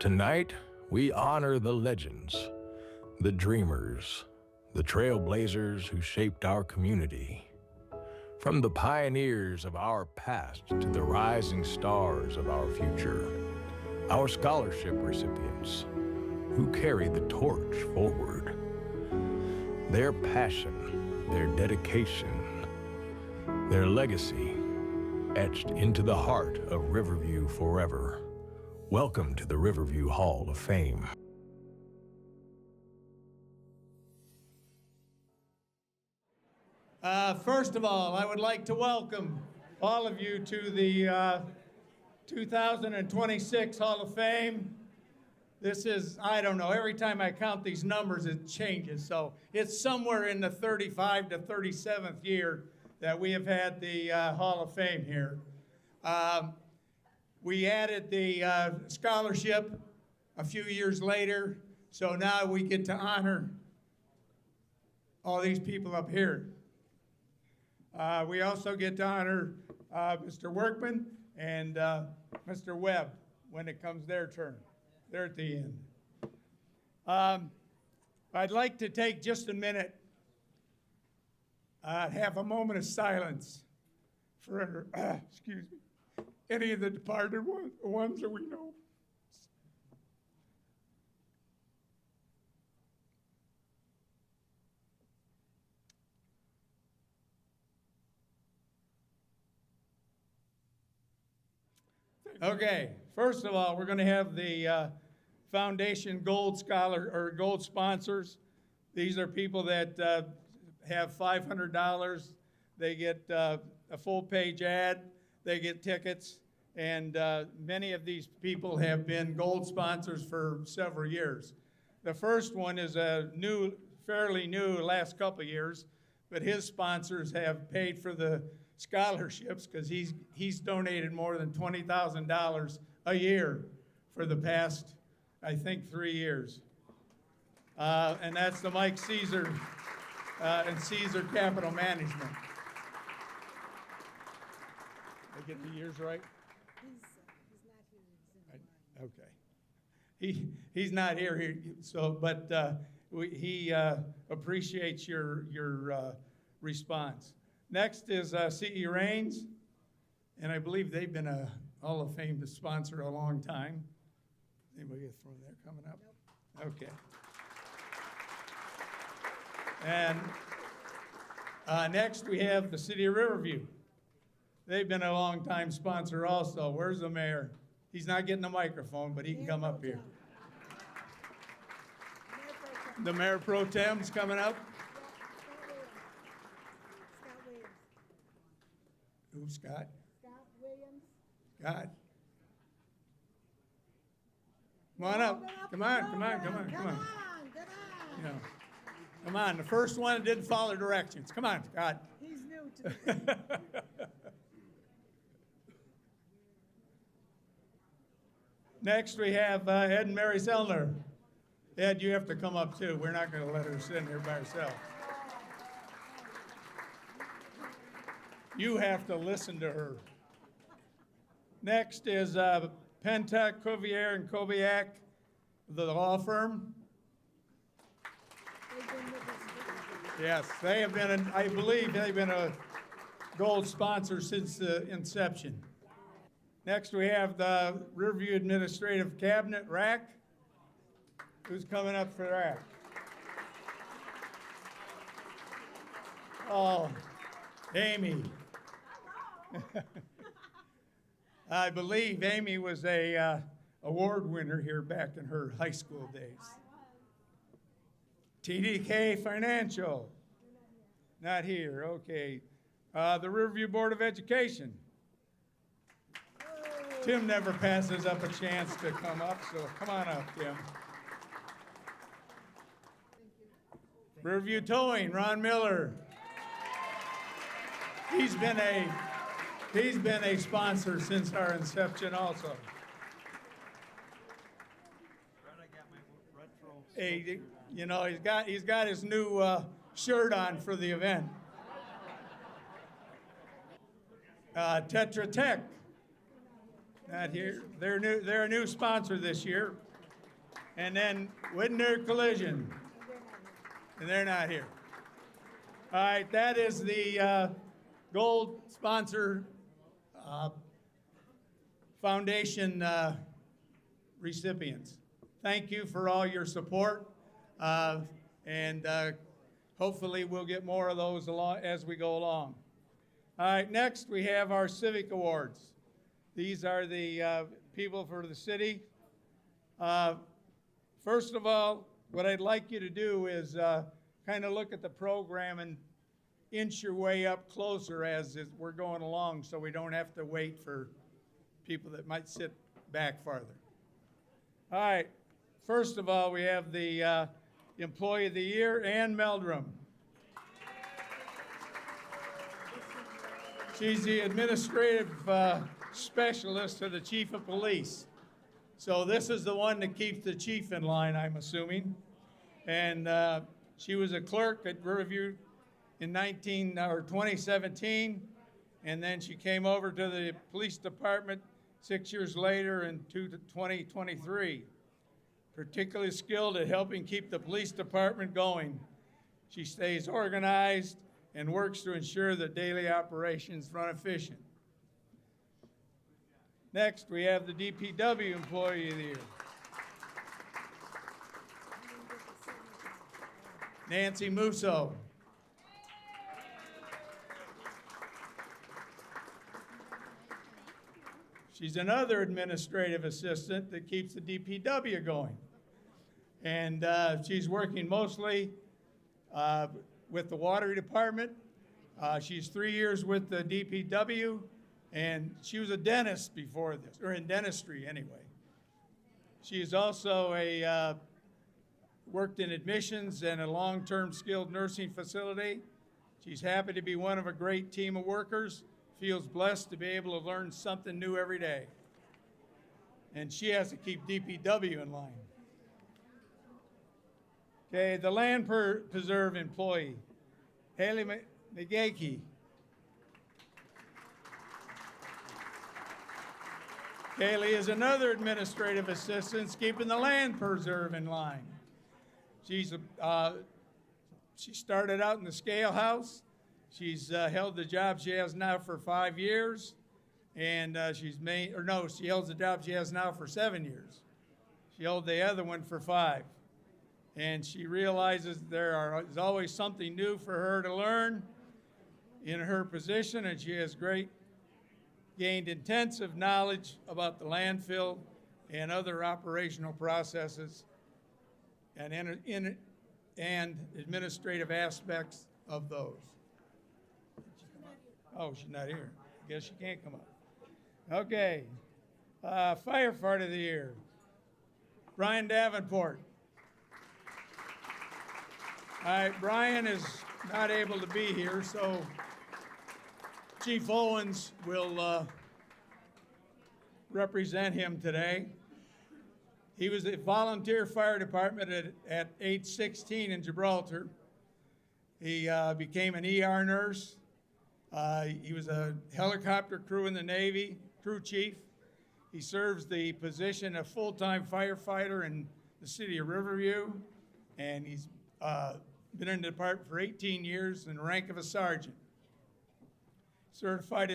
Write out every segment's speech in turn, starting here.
Tonight, we honor the legends, the dreamers, the trailblazers who shaped our community. From the pioneers of our past to the rising stars of our future, our scholarship recipients who carry the torch forward. Their passion, their dedication, their legacy etched into the heart of Riverview forever. Welcome to the Riverview Hall of Fame. First of all, I would like to welcome all of you to the 2026 Hall of Fame. This is, I don't know, every time I count these numbers, it changes. So it's somewhere in the 35 to 37th year that we have had the Hall of Fame here. We added the scholarship a few years later, so now we get to honor all these people up here. We also get to honor Mr. Workman and Mr. Webb when it comes their turn. They're at the end. I'd like to take just a minute, have a moment of silence for, excuse me, any of the departed ones that we know. Okay, first of all, we're going to have the Foundation Gold Scholar or Gold sponsors. These are people that have $500. They get a full-page ad. They get tickets, and many of these people have been gold sponsors for several years. The first one is a new, fairly new, last couple of years, but his sponsors have paid for the scholarships because he's donated more than $20,000 a year for the past, I think, 3 years. And that's the Mike Caesar and Caesar Capital Management. Did I get the years right? He's not here. He's in the Okay. He's not here, so, but he appreciates your response. Next is C.E. Raines, and I believe they've been a Hall of Fame sponsor a long time. Anybody get thrown there coming up? Nope. Okay. And next we have the City of Riverview. They've been a long time sponsor also. Where's the mayor? He's not getting a microphone, but he can come up here. The Mayor Pro Tem's coming up. Scott Williams. Who's Scott? Scott Williams. Scott. Come on up. Come on, come on, come on, come on. Yeah. Come on, the first one didn't follow directions. Come on, Scott. He's new to this. Next, we have Ed and Mary Sellner. Ed, you have to come up too. We're not going to let her sit in here by herself. You have to listen to her. Next is Pentuck, Cuvier, and Kobiak, the law firm. They've been with us. Yes, they have been, I believe they've been a gold sponsor since the inception. Next, we have the Riverview Administrative Cabinet, RAC. Who's coming up for RAC? Oh, Amy. I believe Amy was a award winner here back in her high school days. TDK Financial. Not here, okay. The Riverview Board of Education. Tim never passes up a chance to come up, so come on up, Tim. Riverview Towing, Ron Miller. He's been a sponsor since our inception also. Hey, you know, he's got his new shirt on for the event. Tetra Tech. Not here. They're a new sponsor this year. And then Whitner Collision. And they're not here. All right, that is the gold sponsor foundation recipients. Thank you for all your support, and hopefully we'll get more of those along as we go along. All right, next we have our civic awards. These are the people for the city. First of all, what I'd like you to do is kind of look at the program and inch your way up closer as we're going along, so we don't have to wait for people that might sit back farther. All right, first of all, we have the Employee of the Year, Ann Meldrum. She's the administrative specialist to the Chief of Police. So this is the one that keeps the chief in line, I'm assuming. And she was a clerk at Riverview in 2017, and then she came over to the police department 6 years later in 2023. Particularly skilled at helping keep the police department going. She stays organized and works to ensure that daily operations run efficient. Next, we have the DPW Employee of the Year. Nancy Musso. She's another administrative assistant that keeps the DPW going. And she's working mostly with the water department. She's 3 years with the DPW, and she was a dentist before this, or in dentistry anyway. She's also worked in admissions and a long-term skilled nursing facility. She's happy to be one of a great team of workers, feels blessed to be able to learn something new every day. And she has to keep DPW in line. Okay, the Land Preserve Employee, Haley McGakey. Kaylee is another administrative assistant keeping the Land Preserve in line. She started out in the scale house. She's held the job she has now for 5 years, and she holds the job she has now for 7 years. She held the other one for 5. And she realizes there's always something new for her to learn in her position, and she has gained intensive knowledge about the landfill and other operational processes and administrative aspects of those. Oh, she's not here. I guess she can't come up. Okay. Firefighter of the Year, Brian Davenport. All right, Brian is not able to be here, so Chief Owens will represent him today. He was a volunteer fire department at age 16 in Gibraltar. He became an ER nurse. He was a helicopter crew in the Navy, crew chief. He serves the position of full-time firefighter in the city of Riverview, and he's been in the department for 18 years in the rank of a sergeant. Certified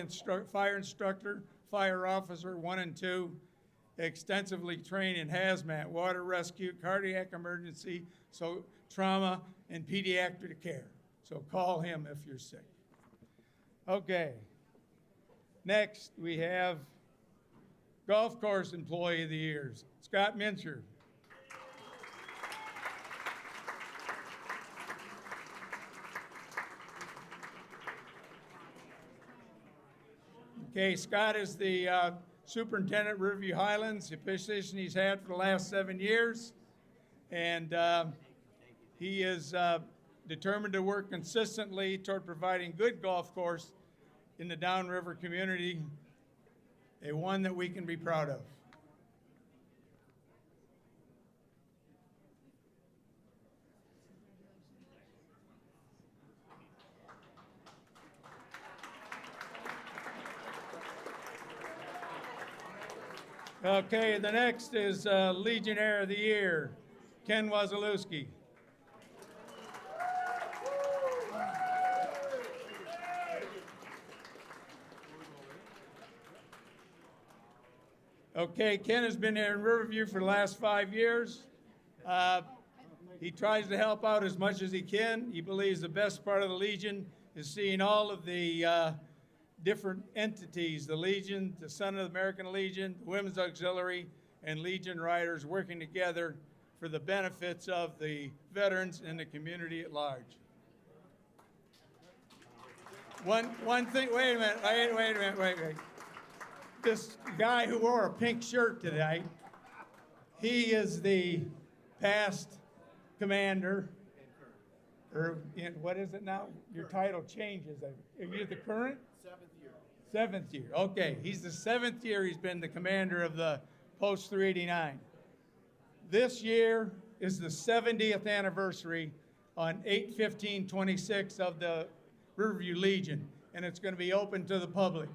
fire instructor, fire officer 1 and 2, extensively trained in hazmat, water rescue, cardiac emergency, so trauma, and pediatric care. So call him if you're sick. Okay. Next, we have Golf Course Employee of the Year, Scott Mincher. Okay, Scott is the superintendent of Riverview Highlands, a position he's had for the last 7 years. And he is determined to work consistently toward providing good golf course in the downriver community, a one that we can be proud of. Okay, the next is Legionnaire of the Year, Ken Wazalewski. Okay, Ken has been here in Riverview for the last 5 years. He tries to help out as much as he can. He believes the best part of the Legion is seeing all of the different entities, the Legion, the Son of the American Legion, the Women's Auxiliary, and Legion Riders working together for the benefits of the veterans and the community at large. One thing, wait a minute. This guy who wore a pink shirt today, he is the past commander, or what is it now? Your title changes. Are you the current? Seventh year, okay. He's the 7th year he's been the commander of the Post 389. This year is the 70th anniversary on 8/15/26 of the Riverview Legion, and it's going to be open to the public.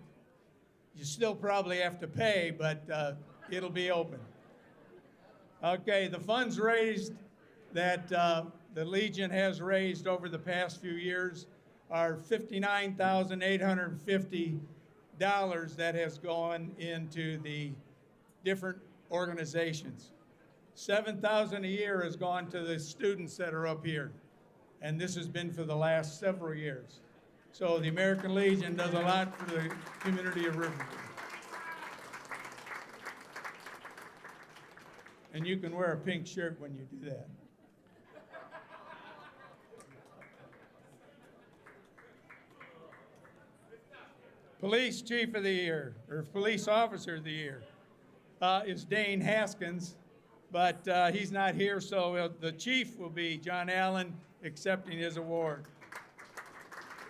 You still probably have to pay, but it'll be open. Okay, the funds raised that the Legion has raised over the past few years are $59,850 that has gone into the different organizations. $7,000 a year has gone to the students that are up here, and this has been for the last several years. So the American Legion does a lot for the community of Riverview. And you can wear a pink shirt when you do that. Police Chief of the Year, or Police Officer of the Year, is Dane Haskins, but he's not here, so the chief will be John Allen accepting his award.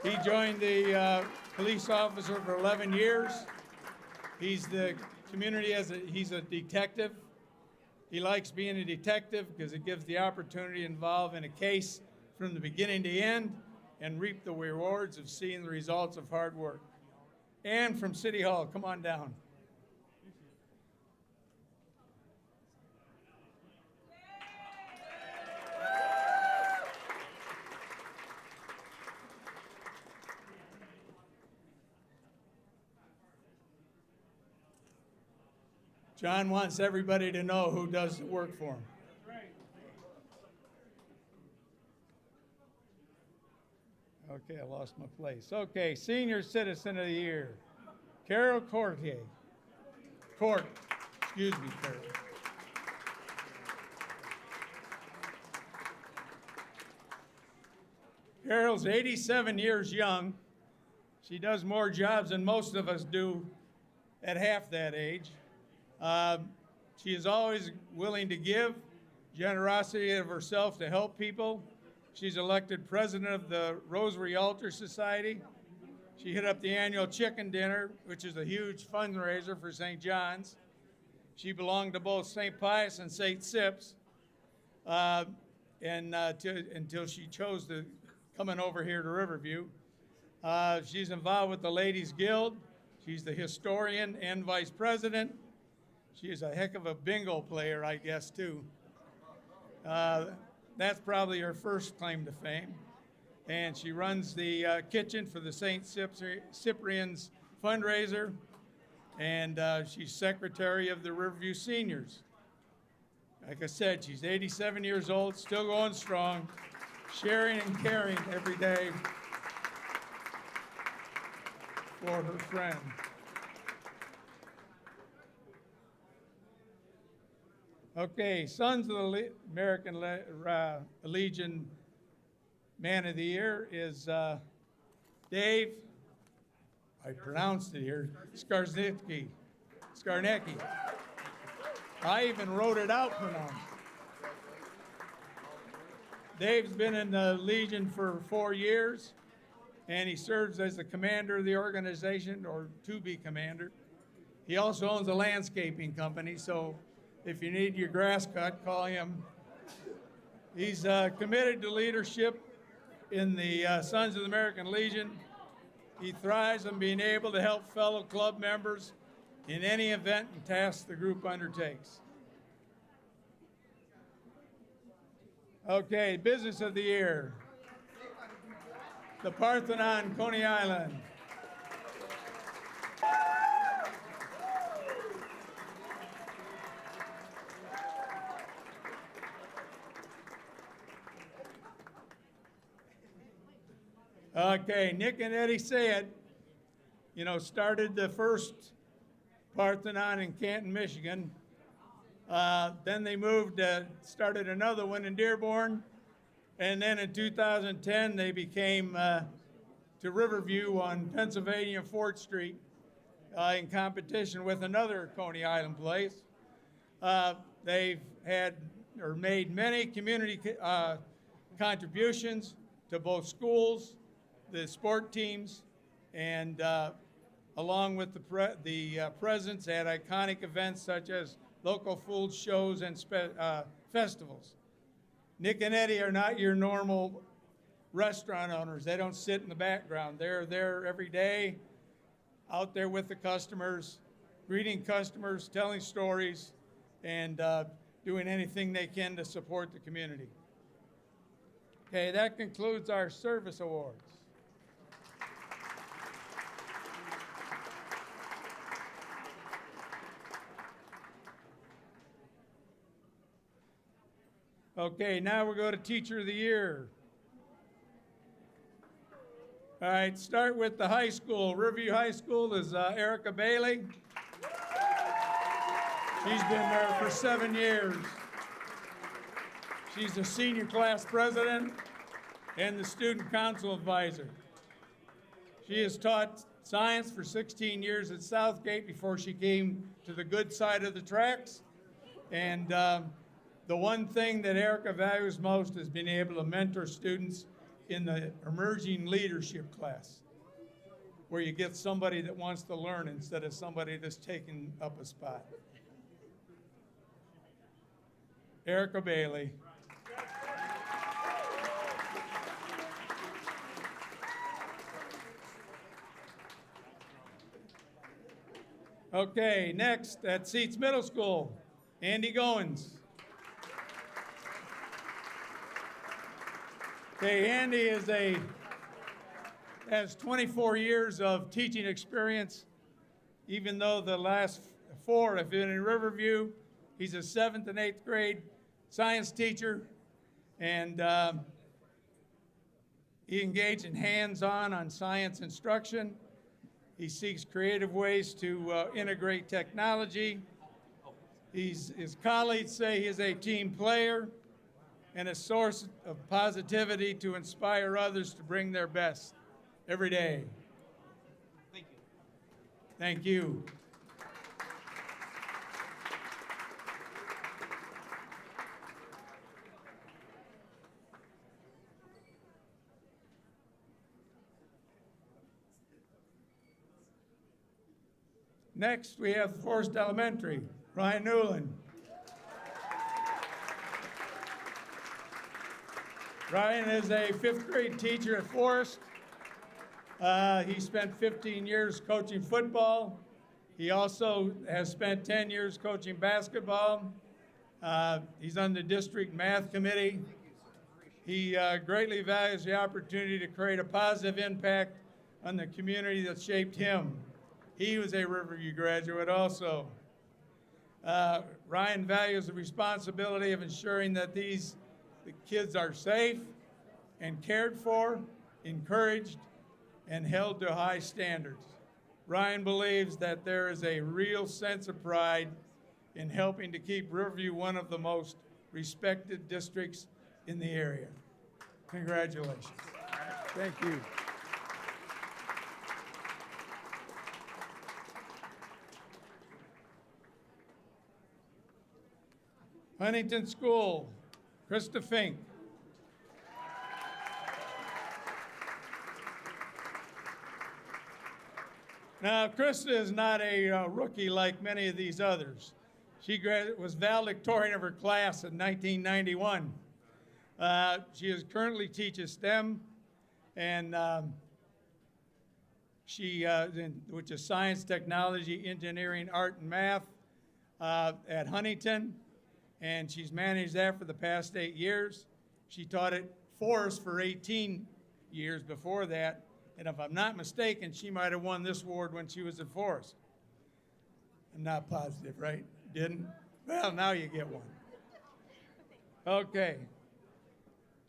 He joined the police officer for 11 years. He's the community he's a detective. He likes being a detective because it gives the opportunity to involve in a case from the beginning to end and reap the rewards of seeing the results of hard work. And from City Hall, come on down. John wants everybody to know who does the work for him. Okay, I lost my place. Okay, Senior Citizen of the Year, Carol Courtier. Excuse me, Carol. Carol's 87 years young. She does more jobs than most of us do at half that age. She is always willing to give, generosity of herself to help people. She's elected president of the Rosary Altar Society. She hit up the annual chicken dinner, which is a huge fundraiser for St. John's. She belonged to both St. Pius and St. Sips, until she chose to coming over here to Riverview. She's involved with the Ladies Guild. She's the historian and vice president. She is a heck of a bingo player, I guess, too. That's probably her first claim to fame. And she runs the kitchen for the St. Cyprian's fundraiser. And she's secretary of the Riverview Seniors. Like I said, she's 87 years old, still going strong, sharing and caring every day for her friend. Okay, Sons of the American Legion Man of the Year is Dave, I pronounced it here, Skarnecki. I even wrote it out pronounced. Dave's been in the Legion for 4 years, and he serves as the commander of the organization, or to be commander. He also owns a landscaping company, so if you need your grass cut, call him. He's committed to leadership in the Sons of the American Legion. He thrives on being able to help fellow club members in any event and task the group undertakes. Okay, business of the year. The Parthenon, Coney Island. Okay, Nick and Eddie Sayed, started the first Parthenon in Canton, Michigan. Then they moved, started another one in Dearborn. And then in 2010, they became to Riverview on Pennsylvania 4th Street in competition with another Coney Island place. They've made many community contributions to both schools, the sport teams, and along with the presence at iconic events such as local food shows and festivals. Nick and Eddie are not your normal restaurant owners. They don't sit in the background. They're there every day, out there with the customers, greeting customers, telling stories, and doing anything they can to support the community. Okay, that concludes our service awards. Okay, now we'll go to Teacher of the Year. All right, start with the high school. Riverview High School is Erica Bailey. She's been there for 7 years. She's the senior class president and the student council advisor. She has taught science for 16 years at Southgate before she came to the good side of the tracks. And the one thing that Erica values most is being able to mentor students in the emerging leadership class, where you get somebody that wants to learn instead of somebody that's taking up a spot. Erica Bailey. Okay, next at Seats Middle School, Andy Goins. Okay, Andy has 24 years of teaching experience, even though the last 4 have been in Riverview. He's a 7th and 8th grade science teacher, and he engaged in hands-on science instruction. He seeks creative ways to integrate technology. His colleagues say he is a team player and a source of positivity to inspire others to bring their best every day. Thank you. Thank you. Next, we have Forest Elementary, Ryan Newland. Ryan is a 5th grade teacher at Forest. He spent 15 years coaching football. He also has spent 10 years coaching basketball. He's on the district math committee. He greatly values the opportunity to create a positive impact on the community that shaped him. He was a Riverview graduate also. Ryan values the responsibility of ensuring that the kids are safe and cared for, encouraged, and held to high standards. Ryan believes that there is a real sense of pride in helping to keep Riverview one of the most respected districts in the area. Congratulations. Thank you. Huntington School, Krista Fink. Now, Krista is not a rookie like many of these others. She was valedictorian of her class in 1991. She currently teaches STEM, and which is science, technology, engineering, art, and math at Huntington, and she's managed that for the past 8 years. She taught at Forest for 18 years before that, and if I'm not mistaken, she might have won this award when she was at Forest. I'm not positive, right? Didn't? Well, now you get one. Okay.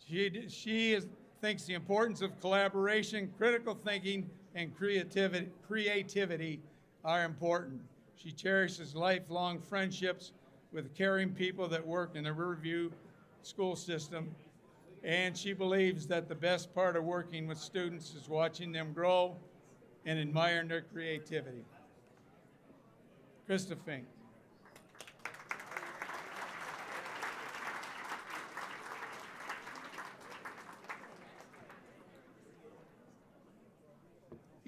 She thinks the importance of collaboration, critical thinking, and creativity are important. She cherishes lifelong friendships with caring people that work in the Riverview school system, and she believes that the best part of working with students is watching them grow and admiring their creativity. Krista Fink.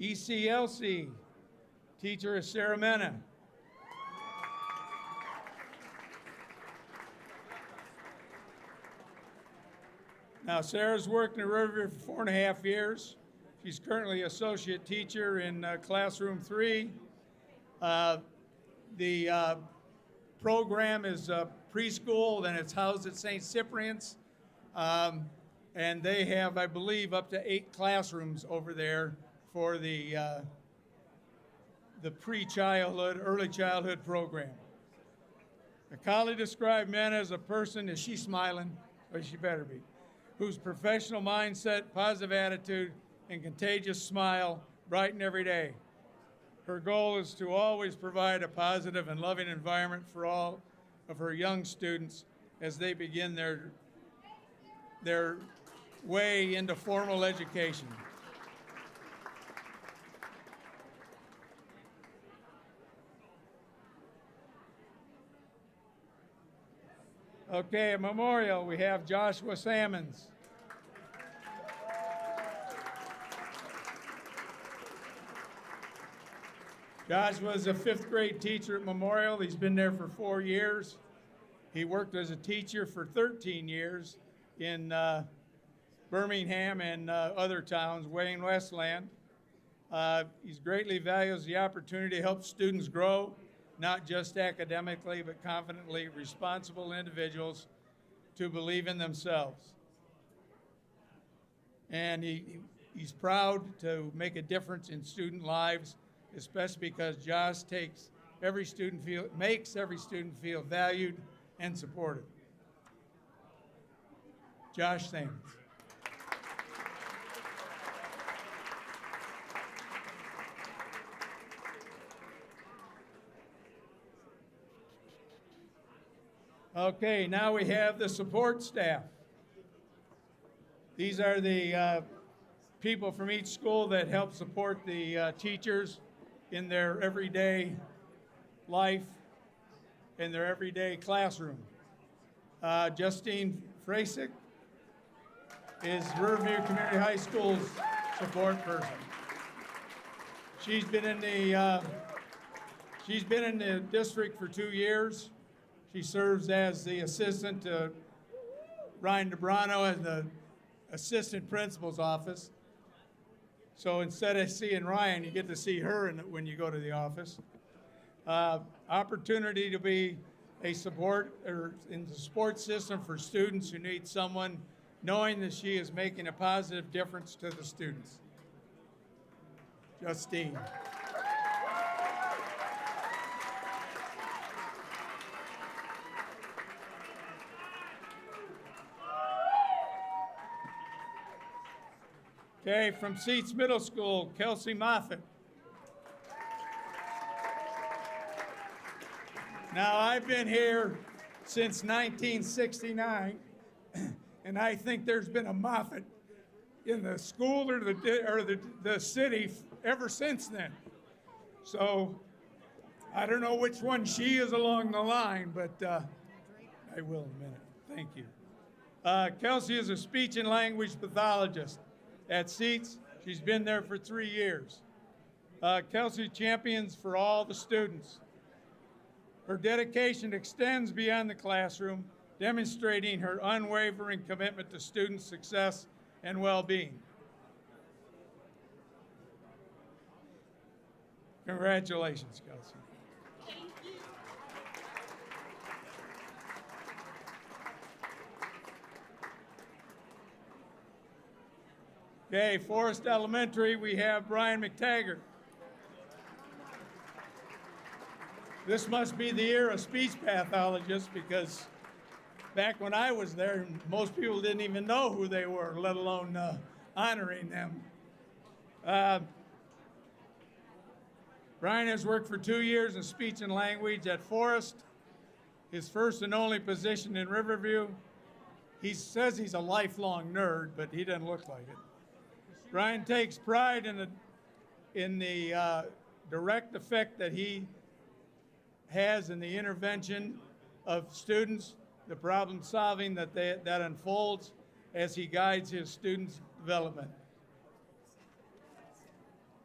ECLC, teacher is Sarah Mena. Now, Sarah's worked in Riverview for 4.5 years. She's currently associate teacher in classroom 3. The program is preschool, and it's housed at St. Cyprian's. And they have, I believe, up to 8 classrooms over there for the pre-childhood, early childhood program. The colleague described Mena as a person, is she smiling? Or she better be. Whose professional mindset, positive attitude, and contagious smile brighten every day. Her goal is to always provide a positive and loving environment for all of her young students as they begin their way into formal education. Okay, at Memorial, we have Joshua Sammons. Joshua is a 5th grade teacher at Memorial. He's been there for 4 years. He worked as a teacher for 13 years in Birmingham and other towns, Wayne Westland. He greatly values the opportunity to help students grow, not just academically, but confidently responsible individuals to believe in themselves. And he's proud to make a difference in student lives, especially because Josh makes every student feel valued and supported. Josh Sammons. Okay, now we have the support staff. These are the people from each school that help support the teachers in their everyday life, in their everyday classroom. Justine Frasick is Riverview Community High School's support person. She's been in the district for 2 years. She serves as the assistant to Ryan DeBrano in the assistant principal's office. So instead of seeing Ryan, you get to see her when you go to the office. Opportunity to be a support or in the support system for students who need someone, knowing that she is making a positive difference to the students. Justine. Okay, from Seats Middle School, Kelsey Moffitt. Now, I've been here since 1969, and I think there's been a Moffitt in the school or the city ever since then. So I don't know which one she is along the line, but I will in a minute. Thank you. Kelsey is a speech and language pathologist at Seats. She's been there for 3 years. Kelsey champions for all the students. Her dedication extends beyond the classroom, demonstrating her unwavering commitment to student success and well-being. Congratulations, Kelsey. Okay, Forest Elementary, we have Brian McTaggart. This must be the year of speech pathologists because back when I was there, most people didn't even know who they were, let alone honoring them. Brian has worked for 2 years in speech and language at Forest, his first and only position in Riverview. He says he's a lifelong nerd, but he doesn't look like it. Brian takes pride in the direct effect that he has in the intervention of students, the problem solving that unfolds as he guides his students' development.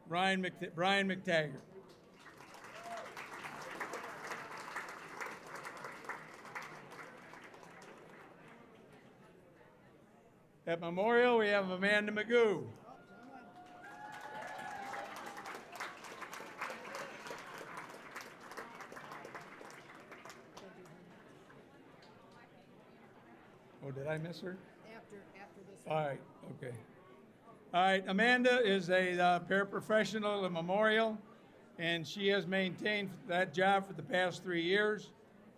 Brian McTaggart. At Memorial, we have Amanda Magoo. Oh, did I miss her? After this. All right, okay. All right, Amanda is a paraprofessional at Memorial, and she has maintained that job for the past 3 years.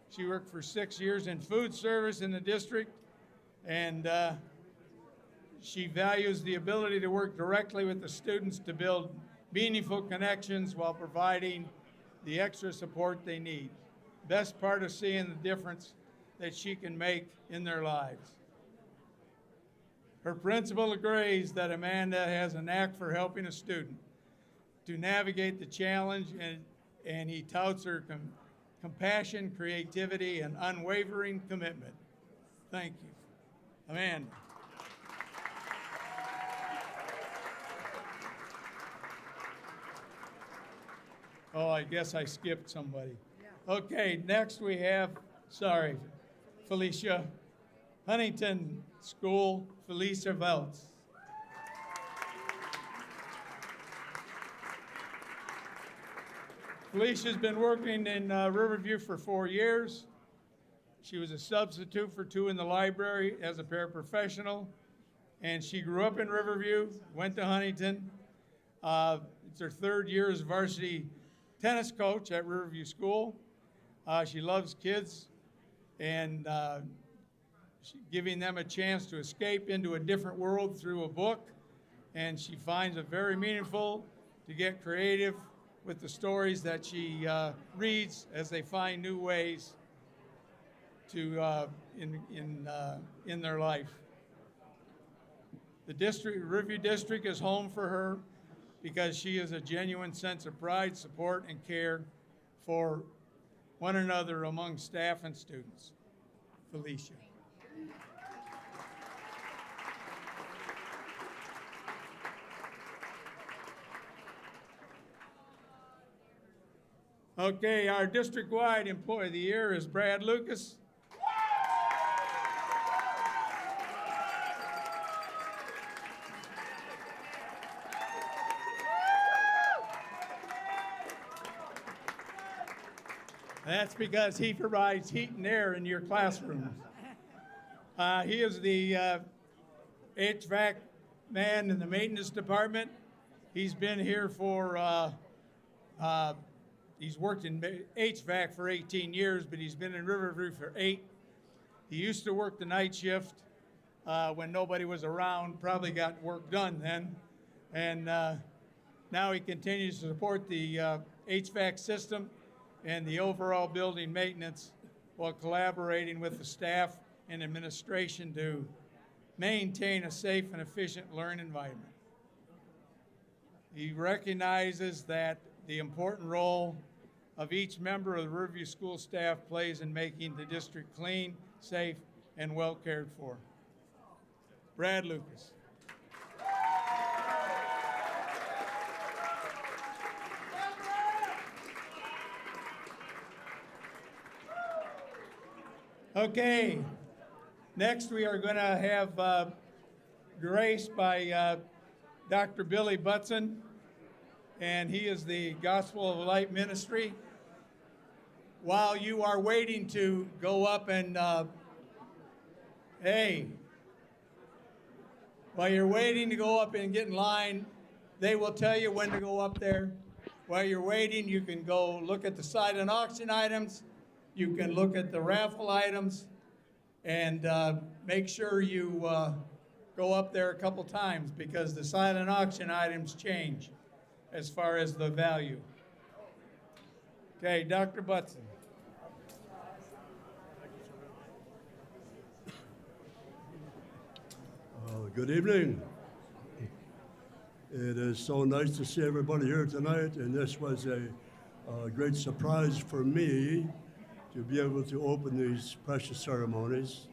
She worked for 6 years in food service in the district, and she values the ability to work directly with the students to build meaningful connections while providing the extra support they need. Best part of seeing the difference that she can make in their lives. Her principal agrees that Amanda has a knack for helping a student to navigate the challenge, and he touts her compassion, creativity, and unwavering commitment. Thank you. Amanda. Oh, I guess I skipped somebody. Okay, next we have, Felicia. Huntington School, Felicia Veltz. Felicia's been working in Riverview for 4 years. She was a substitute for 2 in the library as a paraprofessional, and she grew up in Riverview, went to Huntington. It's her 3rd year as varsity tennis coach at Riverview School. She loves kids and giving them a chance to escape into a different world through a book, and she finds it very meaningful to get creative with the stories that she reads as they find new ways to in their life. The Riverview District is home for her because she has a genuine sense of pride, support, and care for one another among staff and students. Felicia. Okay, our district-wide Employee of the Year is Brad Lucas. That's because he provides heat and air in your classrooms. He is the HVAC man in the maintenance department. He's been here for, he's worked in HVAC for 18 years, but he's been in Riverview for 8. He used to work the night shift when nobody was around, probably got work done then. And now he continues to support the HVAC system and the overall building maintenance while collaborating with the staff and administration to maintain a safe and efficient learning environment. He recognizes that the important role of each member of the Riverview School staff plays in making the district clean, safe, and well cared for. Brad Lucas. Okay, next we are going to have grace by Dr. Billy Butson. and he is the Gospel of Light Ministry. While you are waiting to go up and, while you're waiting to go up and get in line, they will tell you when to go up there. While you're waiting, you can go look at the silent auction items. You can look at the raffle items, and make sure you go up there a couple times because the silent auction items change as far as the value. Okay, Dr. Butson. Good evening. It is so nice to see everybody here tonight, and this was a great surprise for me to be able to open these precious ceremonies.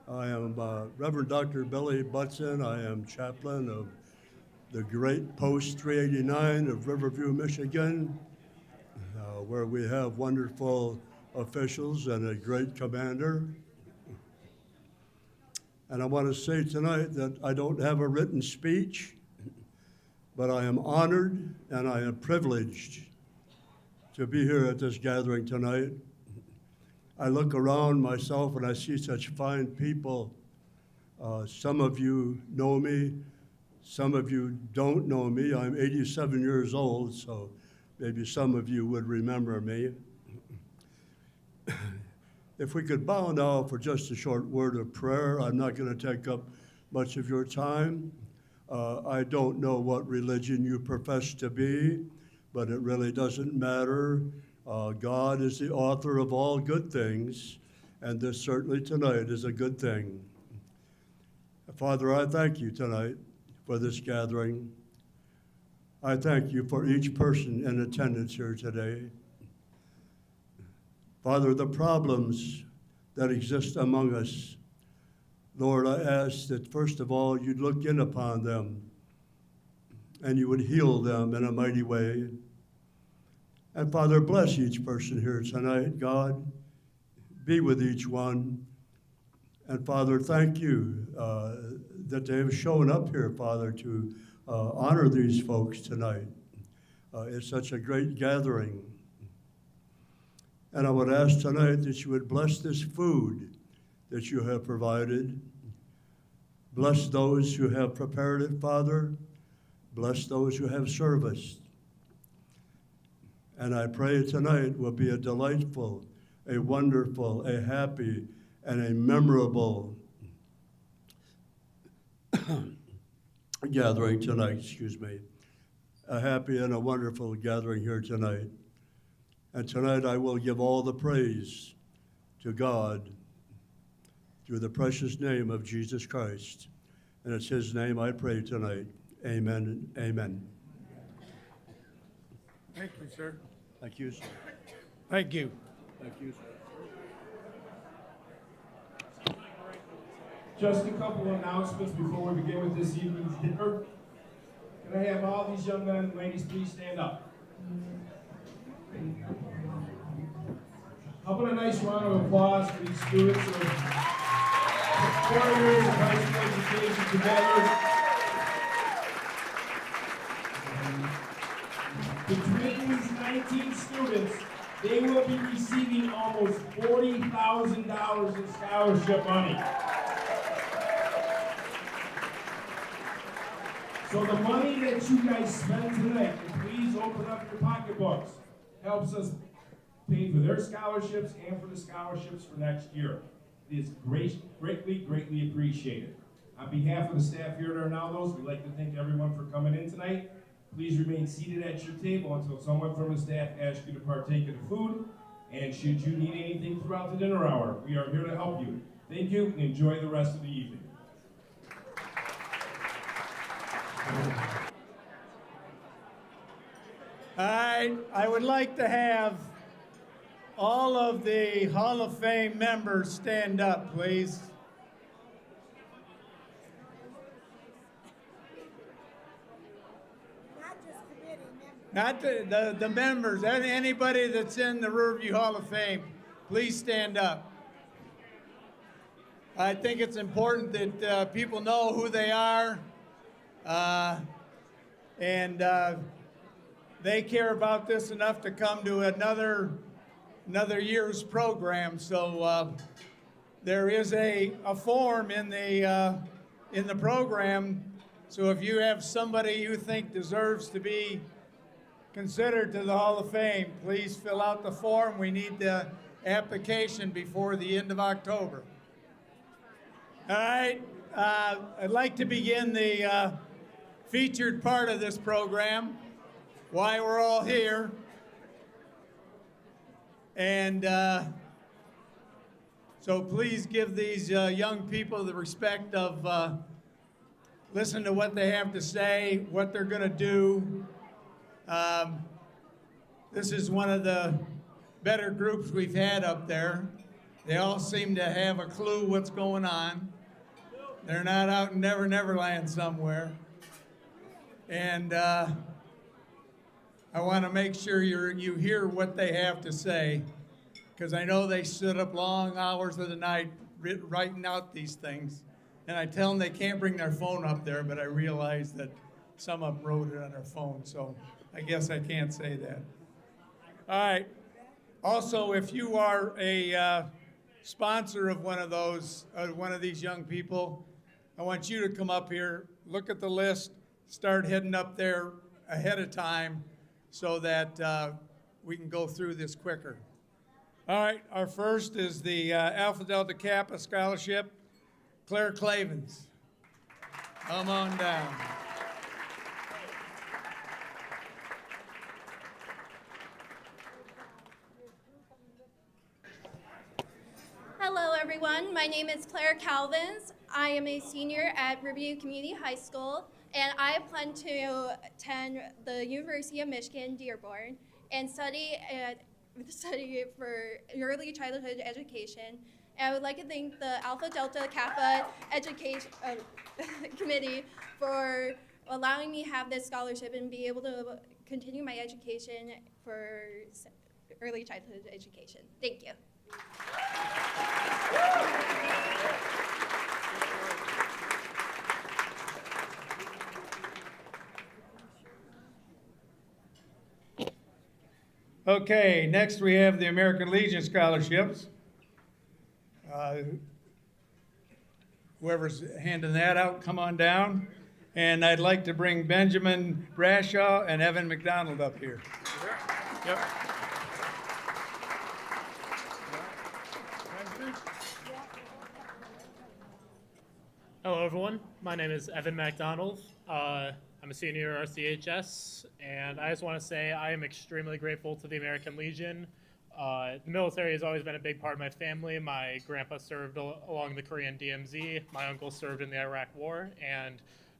I am Reverend Dr. Billy Butson. I am chaplain of the great Post 389 of Riverview, Michigan, where we have wonderful officials and a great commander. And I want to say tonight that I don't have a written speech, but I am honored and I am privileged to be here at this gathering tonight. I look around myself and I see such fine people. Some of you know me, some of you don't know me. I'm 87 years old, so maybe some of you would remember me. If we could bow now for just a short word of prayer. I'm not going to take up much of your time. I don't know what religion you profess to be, but it really doesn't matter. God is the author of all good things, and this certainly tonight is a good thing. Father, I thank you tonight for this gathering. I thank you for each person in attendance here today. Father, the problems that exist among us, Lord, I ask that first of all, you'd look in upon them and you would heal them in a mighty way. And Father, bless each person here tonight, God. Be with each one. And Father, thank you that they have shown up here, Father, to honor these folks tonight. It's such a great gathering. And I would ask tonight that you would bless this food that you have provided. Bless those who have prepared it, Father. Bless those who have serviced. And I pray tonight will be a delightful, a wonderful, a happy, and a memorable gathering tonight, A happy and a wonderful gathering here tonight. And tonight I will give all the praise to God through the precious name of Jesus Christ. And it's his name I pray tonight. Amen and amen. Thank you, sir. Thank you, sir. Thank you. Thank you, sir. Just a couple of announcements before we begin with this evening's dinner. Can I have all these young men and ladies please stand up? How about a nice round of applause for these students who have 4 years of high school education together. Between these 19 students, they will be receiving almost $40,000 in scholarship money. So the money that you guys spend tonight, please open up your pocketbooks, helps us pay for their scholarships and for the scholarships for next year. It is greatly appreciated. On behalf of the staff here at Arnaldo's, we'd like to thank everyone for coming in tonight. Please remain seated at your table until someone from the staff asks you to partake of the food. And should you need anything throughout the dinner hour, we are here to help you. Thank you and enjoy the rest of the evening. I would like to have all of the Hall of Fame members stand up, please. Not just committee members. Not the members, anybody that's in the Riverview Hall of Fame, please stand up. I think it's important that people know who they are. And they care about this enough to come to another year's program. So there is a form in the program. So if you have somebody you think deserves to be considered to the Hall of Fame, please fill out the form. We need the application before the end of October. All right, I'd like to begin the featured part of this program, why we're all here. And so please give these young people the respect of listen to what they have to say, what they're going to do. This is one of the better groups we've had up there. They all seem to have a clue what's going on. They're not out in Never Never Land somewhere. And I want to make sure you hear what they have to say, because I know they stood up long hours of the night writing out these things. And I tell them they can't bring their phone up there, but I realize that some of them wrote it on their phone, so I guess I can't say that. All right. Also, if you are a sponsor of one of these young people, I want you to come up here, look at the list, start heading up there ahead of time so that we can go through this quicker. All right, our first is the Alpha Delta Kappa Scholarship, Claire Clavens. Come on down. Hello, everyone. My name is Claire Calvins. I am a senior at Riverview Community High School, and I plan to attend the University of Michigan, Dearborn, and study for early childhood education. And I would like to thank the Alpha Delta Kappa Education Committee for allowing me to have this scholarship and be able to continue my education for early childhood education. Thank you. Okay, next we have the American Legion scholarships. Whoever's handing that out, come on down. And I'd like to bring Benjamin Brashaw and Evan McDonald up here. Yep. Hello, everyone. My name is Evan McDonald. I'm a senior at RCHS, and I just want to say I am extremely grateful to the American Legion. The military has always been a big part of my family. My grandpa served along the Korean DMZ. My uncle served in the Iraq War, and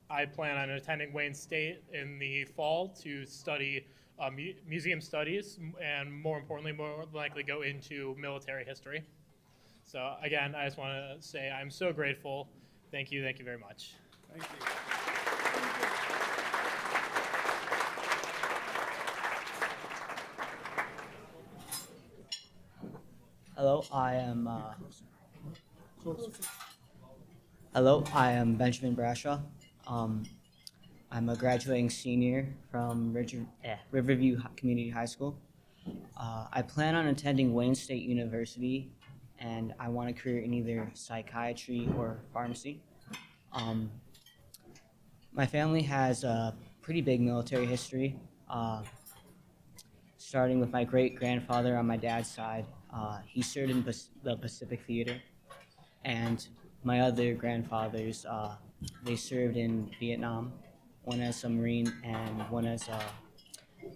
I plan on attending Wayne State in the fall to study museum studies, and more importantly, more likely go into military history. So again, I just want to say I'm so grateful. Thank you very much. Thank you. Hello, I am Benjamin Brashaw. I'm a graduating senior from Riverview Community High School. I plan on attending Wayne State University, and I want a career in either psychiatry or pharmacy. My family has a pretty big military history, starting with my great-grandfather on my dad's side. He served in the Pacific Theater, and my other grandfathers, they served in Vietnam, one as a Marine and one as a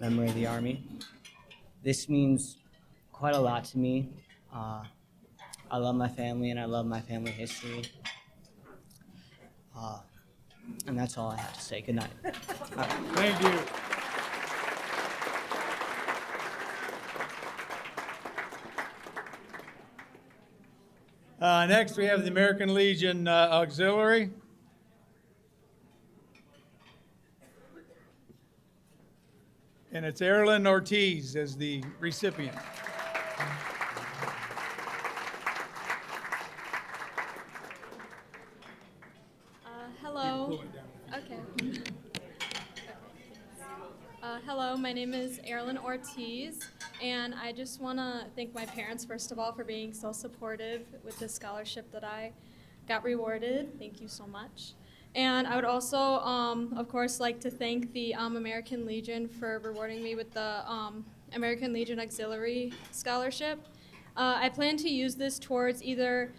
member of the Army. This means quite a lot to me. I love my family and I love my family history. And that's all I have to say. Good night. Thank you. Next, we have the American Legion Auxiliary. And it's Erilyn Ortiz as the recipient. Hello. Okay. Hello, my name is Erilyn Ortiz, and I just want to thank my parents, first of all, for being so supportive with the scholarship that I got rewarded. Thank you so much. And I would also, of course, like to thank the American Legion for rewarding me with the American Legion Auxiliary Scholarship. I plan to use this towards either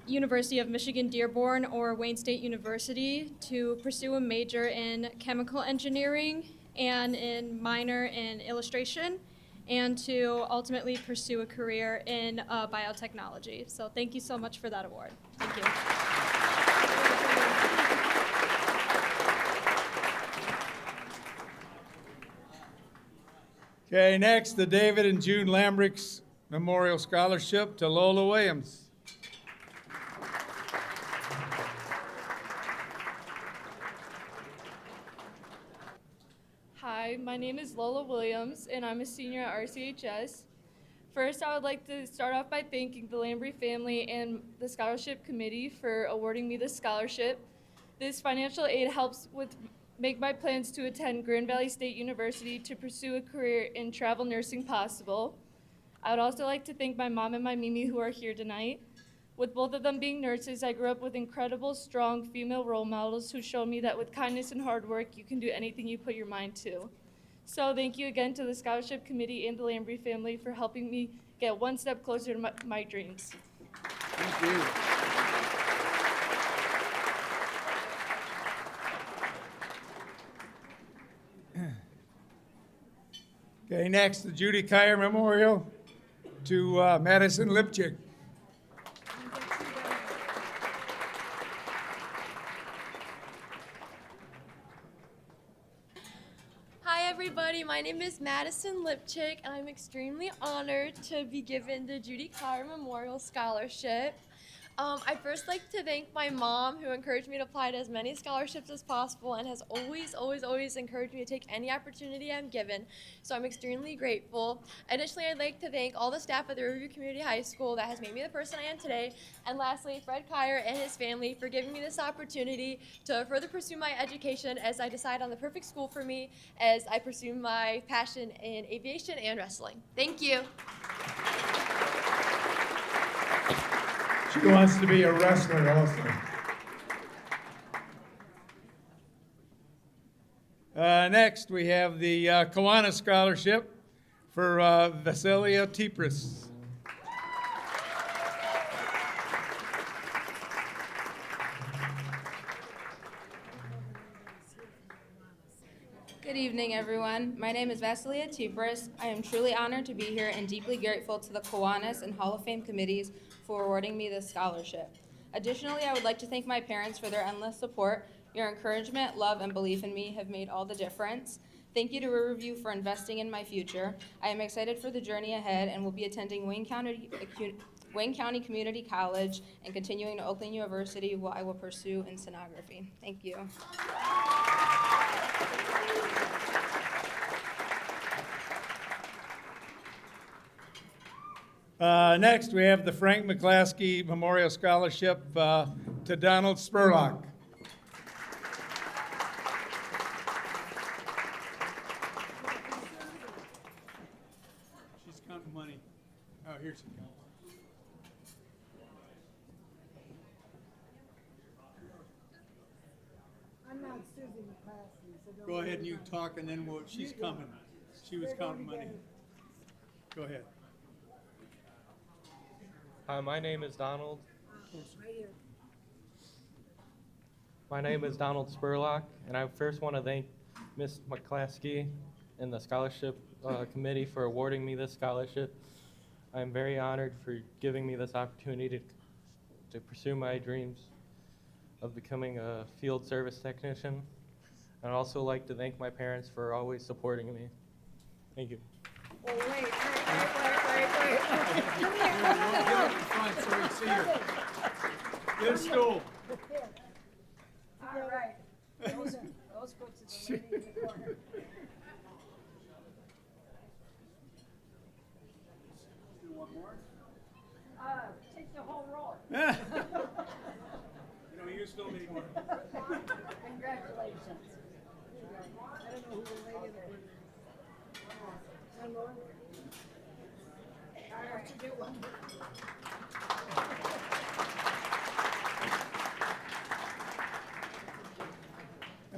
University of Michigan Dearborn or Wayne State University to pursue a major in chemical engineering and in minor in illustration, and to ultimately pursue a career in biotechnology. So thank you so much for that award. Thank you. Okay, next, the David and June Lambricks Memorial Scholarship to Lola Williams. Hi, my name is Lola Williams, and I'm a senior at RCHS. First, I would like to start off by thanking the Lambrey family and the scholarship committee for awarding me this scholarship. This financial aid helps make my plans to attend Grand Valley State University to pursue a career in travel nursing possible. I would also like to thank my mom and my Mimi who are here tonight. With both of them being nurses, I grew up with incredible, strong female role models who showed me that with kindness and hard work, you can do anything you put your mind to. So thank you again to the scholarship committee and the Lambrey family for helping me get one step closer to my dreams. Thank you. Okay, next, the Judy Kyer Memorial to Madison Lipchick. Hi everybody, my name is Madison Lipchick, and I'm extremely honored to be given the Judy Carr Memorial Scholarship. I'd first like to thank my mom, who encouraged me to apply to as many scholarships as possible and has always encouraged me to take any opportunity I'm given, so I'm extremely grateful. Additionally, I'd like to thank all the staff at the Riverview Community High School that has made me the person I am today, and lastly, Fred Kyer and his family for giving me this opportunity to further pursue my education as I decide on the perfect school for me as I pursue my passion in aviation and wrestling. Thank you. She wants to be a wrestler also. Next, we have the Kiwanis Scholarship for Vasilia Tipris. Good evening, everyone. My name is Vasilia Tipris. I am truly honored to be here and deeply grateful to the Kiwanis and Hall of Fame committees for awarding me this scholarship. Additionally, I would like to thank my parents for their endless support. Your encouragement, love, and belief in me have made all the difference. Thank you to Riverview for investing in my future. I am excited for the journey ahead and will be attending Wayne County Community College and continuing to Oakland University, while I will pursue in stenography. Thank you. Next, we have the Frank McClaskey Memorial Scholarship to Donald Spurlock. She's counting money. Oh, here she comes. I'm not Susie McClaskey, so don't. Go worry ahead and you about it. talk, and then she's coming. She was They're going counting money. together. Go ahead. Hi, my name is Donald. Right here. My name is Donald Spurlock, and I first want to thank Ms. McClaskey and the scholarship committee for awarding me this scholarship. I am very honored for giving me this opportunity to pursue my dreams of becoming a field service technician. I'd also like to thank my parents for always supporting me. Thank you. Oh, wait. Come here, come Front so we see her. Get a stool. Here. All right. Those go to the lady in the corner. Do one more? Take the whole roll. You don't use so many more. Congratulations. I don't know One more? All right, do one more.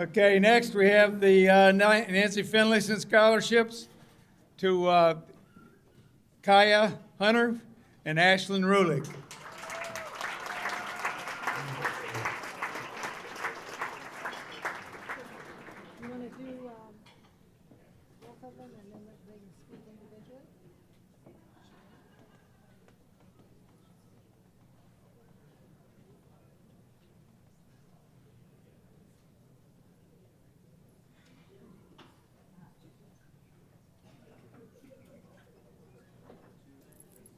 Okay, next we have the Nancy Finlayson scholarships to Kaya Hunter and Ashlyn Rulick. You want to do both of them and then they can speak individually?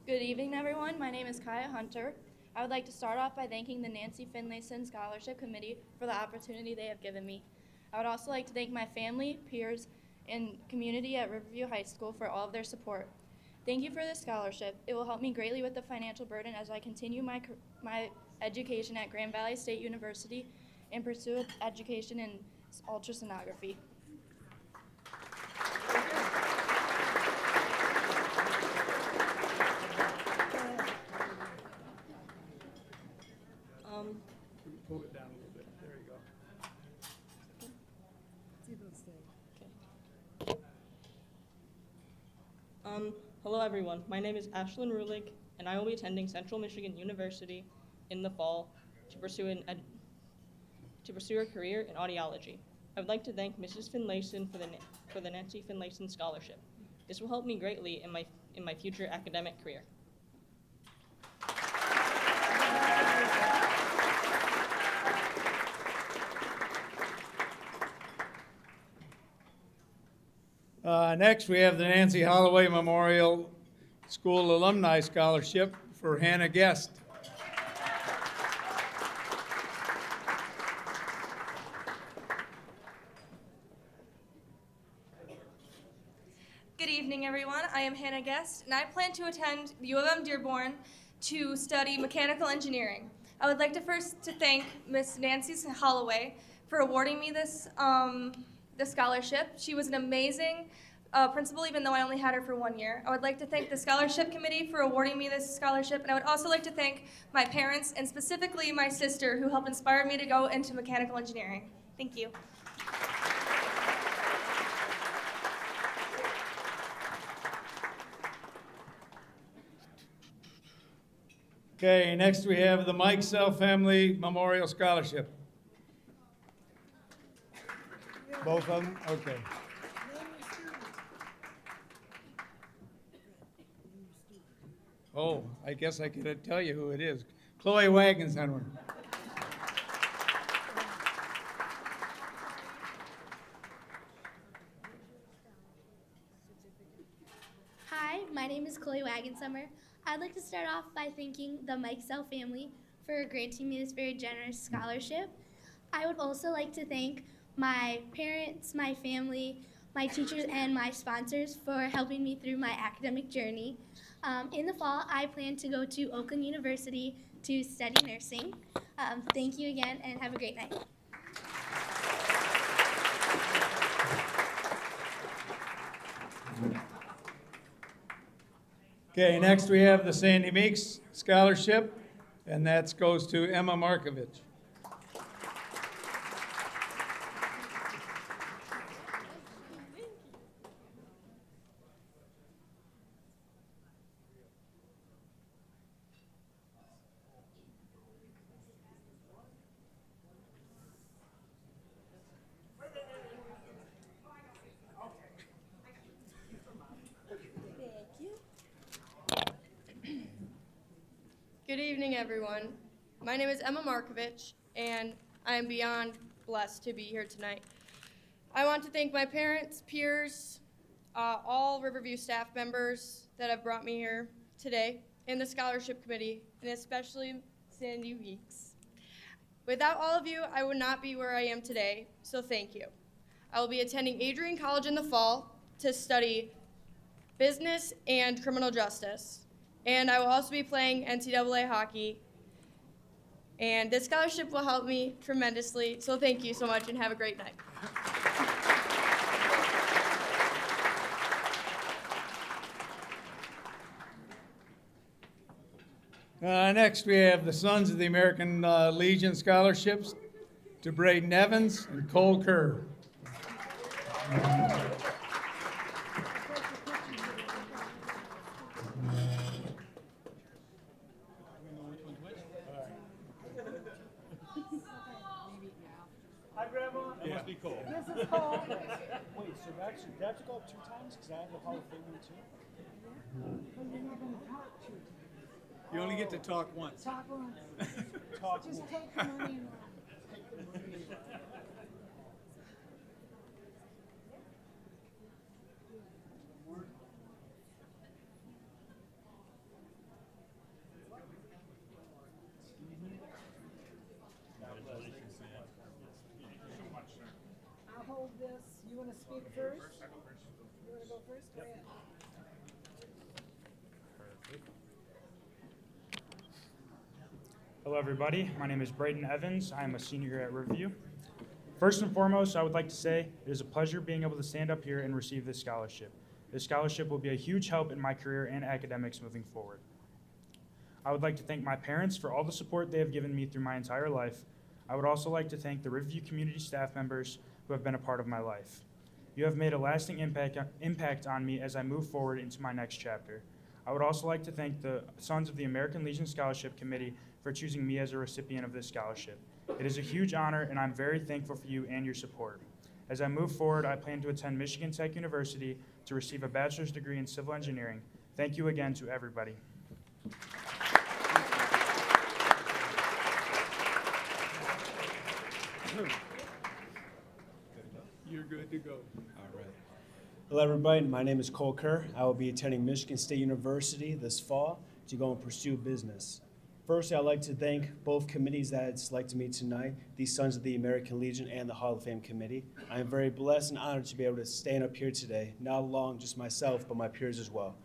Good evening, everyone. My name is Kaya Hunter. I would like to start off by thanking the Nancy Finlayson Scholarship Committee for the opportunity they have given me. I would also like to thank my family, peers, and community at Riverview High School for all of their support. Thank you for this scholarship. It will help me greatly with the financial burden as I continue my education at Grand Valley State University and pursue education in ultrasonography. Pull it down a little bit. There you go. See those things. Hello everyone, my name is Ashlyn Rulick, and I will be attending Central Michigan University in the fall to pursue a career in audiology. I would like to thank Mrs. Finlayson for the Nancy Finlayson Scholarship. This will help me greatly in my future academic career. Next, we have the Nancy Holloway Memorial School Alumni Scholarship for Hannah Guest. Good evening, everyone. I am Hannah Guest, and I plan to attend U of M Dearborn to study mechanical engineering. I would like to first thank Miss Nancy Holloway for awarding me this scholarship. She was an amazing principal, even though I only had her for 1 year. I would like to thank the scholarship committee for awarding me this scholarship, and I would also like to thank my parents, and specifically my sister, who helped inspire me to go into mechanical engineering. Thank you. Okay, next we have the Mike Sell Family Memorial Scholarship. Both of them? Okay. Oh, I guess I could tell you who it is. Chloe Wagensheimer. Hi, my name is Chloe Wagensummer. I'd like to start off by thanking the Mike Sell family for granting me this very generous scholarship. I would also like to thank my parents, my family, my teachers, and my sponsors for helping me through my academic journey. In the fall, I plan to go to Oakland University to study nursing. Thank you again, and have a great night. Okay, next we have the Sandy Meeks Scholarship, and that goes to Emma Markovich. Good evening, everyone. My name is Emma Markovich, and I am beyond blessed to be here tonight. I want to thank my parents, peers, all Riverview staff members that have brought me here today, and the scholarship committee, and especially Sandy Weeks. Without all of you, I would not be where I am today, so thank you. I will be attending Adrian College in the fall to study business and criminal justice. And I will also be playing NCAA hockey. And this scholarship will help me tremendously. So thank you so much and have a great night. Next, we have the Sons of the American Legion scholarships to Braden Evans and Cole Kerr. Hi, Grandma. That must be Cole. This is Cole. Wait, so that's, do I have to go up 2 times? Because I have the Hall of Fame one too? But you're not gonna talk to you. You only get to talk once. Talk once. Talk Just more. take the money and run. I'll hold this. You wanna speak first? You wanna go first? Go ahead. Hello, everybody. My name is Braden Evans. I am a senior here at Riverview. First and foremost, I would like to say it is a pleasure being able to stand up here and receive this scholarship. This scholarship will be a huge help in my career and academics moving forward. I would like to thank my parents for all the support they have given me through my entire life. I would also like to thank the Riverview community staff members who have been a part of my life. You have made a lasting impact on me as I move forward into my next chapter. I would also like to thank the Sons of the American Legion Scholarship Committee for choosing me as a recipient of this scholarship. It is a huge honor, and I'm very thankful for you and your support. As I move forward, I plan to attend Michigan Tech University to receive a bachelor's degree in civil engineering. Thank you again to everybody. You're good to go. All right. Hello, everybody. My name is Cole Kerr. I will be attending Michigan State University this fall to go and pursue business. First, I'd like to thank both committees that had selected me tonight, the Sons of the American Legion and the Hall of Fame Committee. I am very blessed and honored to be able to stand up here today, not alone just myself, but my peers as well.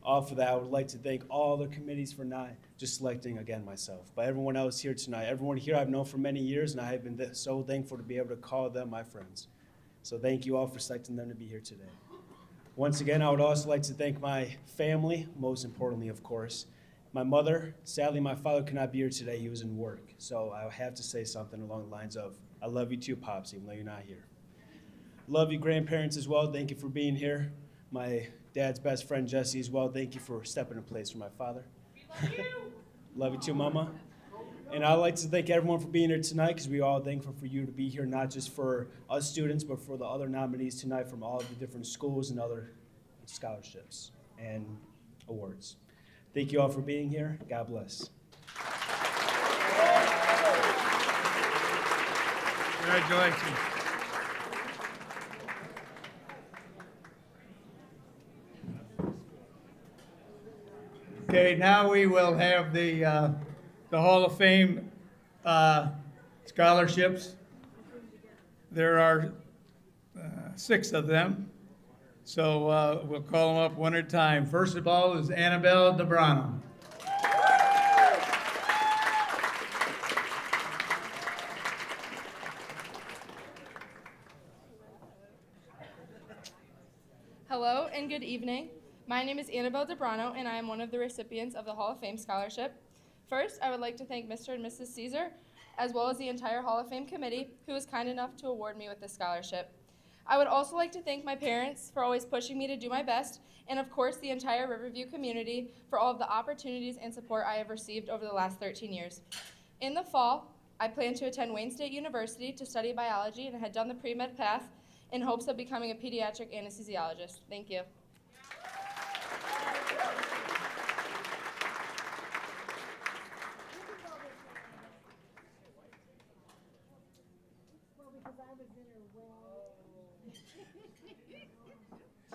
Off of that, I would like to thank all the committees for not just selecting, again, myself, but everyone else here tonight. Everyone here I've known for many years, and I have been so thankful to be able to call them my friends. So thank you all for selecting them to be here today. Once again, I would also like to thank my family, most importantly, of course. My mother, sadly, my father could not be here today. He was in work. So I have to say something along the lines of, I love you too, Pops, even though you're not here. Love you, grandparents, as well. Thank you for being here. My dad's best friend, Jesse, as well. Thank you for stepping in place for my father. We love you. Love you too, Mama. And I'd like to thank everyone for being here tonight, because we are all thankful for you to be here, not just for us students, but for the other nominees tonight from all the different schools and other scholarships and awards. Thank you all for being here. God bless. Congratulations. Okay, now we will have the Hall of Fame scholarships. There are 6 of them, so we'll call them up one at a time. First of all is Annabelle DeBrano. Hello and good evening. My name is Annabelle DeBrano, and I am one of the recipients of the Hall of Fame Scholarship. First, I would like to thank Mr. and Mrs. Caesar, as well as the entire Hall of Fame committee, who was kind enough to award me with this scholarship. I would also like to thank my parents for always pushing me to do my best, and of course the entire Riverview community for all of the opportunities and support I have received over the last 13 years. In the fall, I plan to attend Wayne State University to study biology and had done the pre-med path in hopes of becoming a pediatric anesthesiologist. Thank you.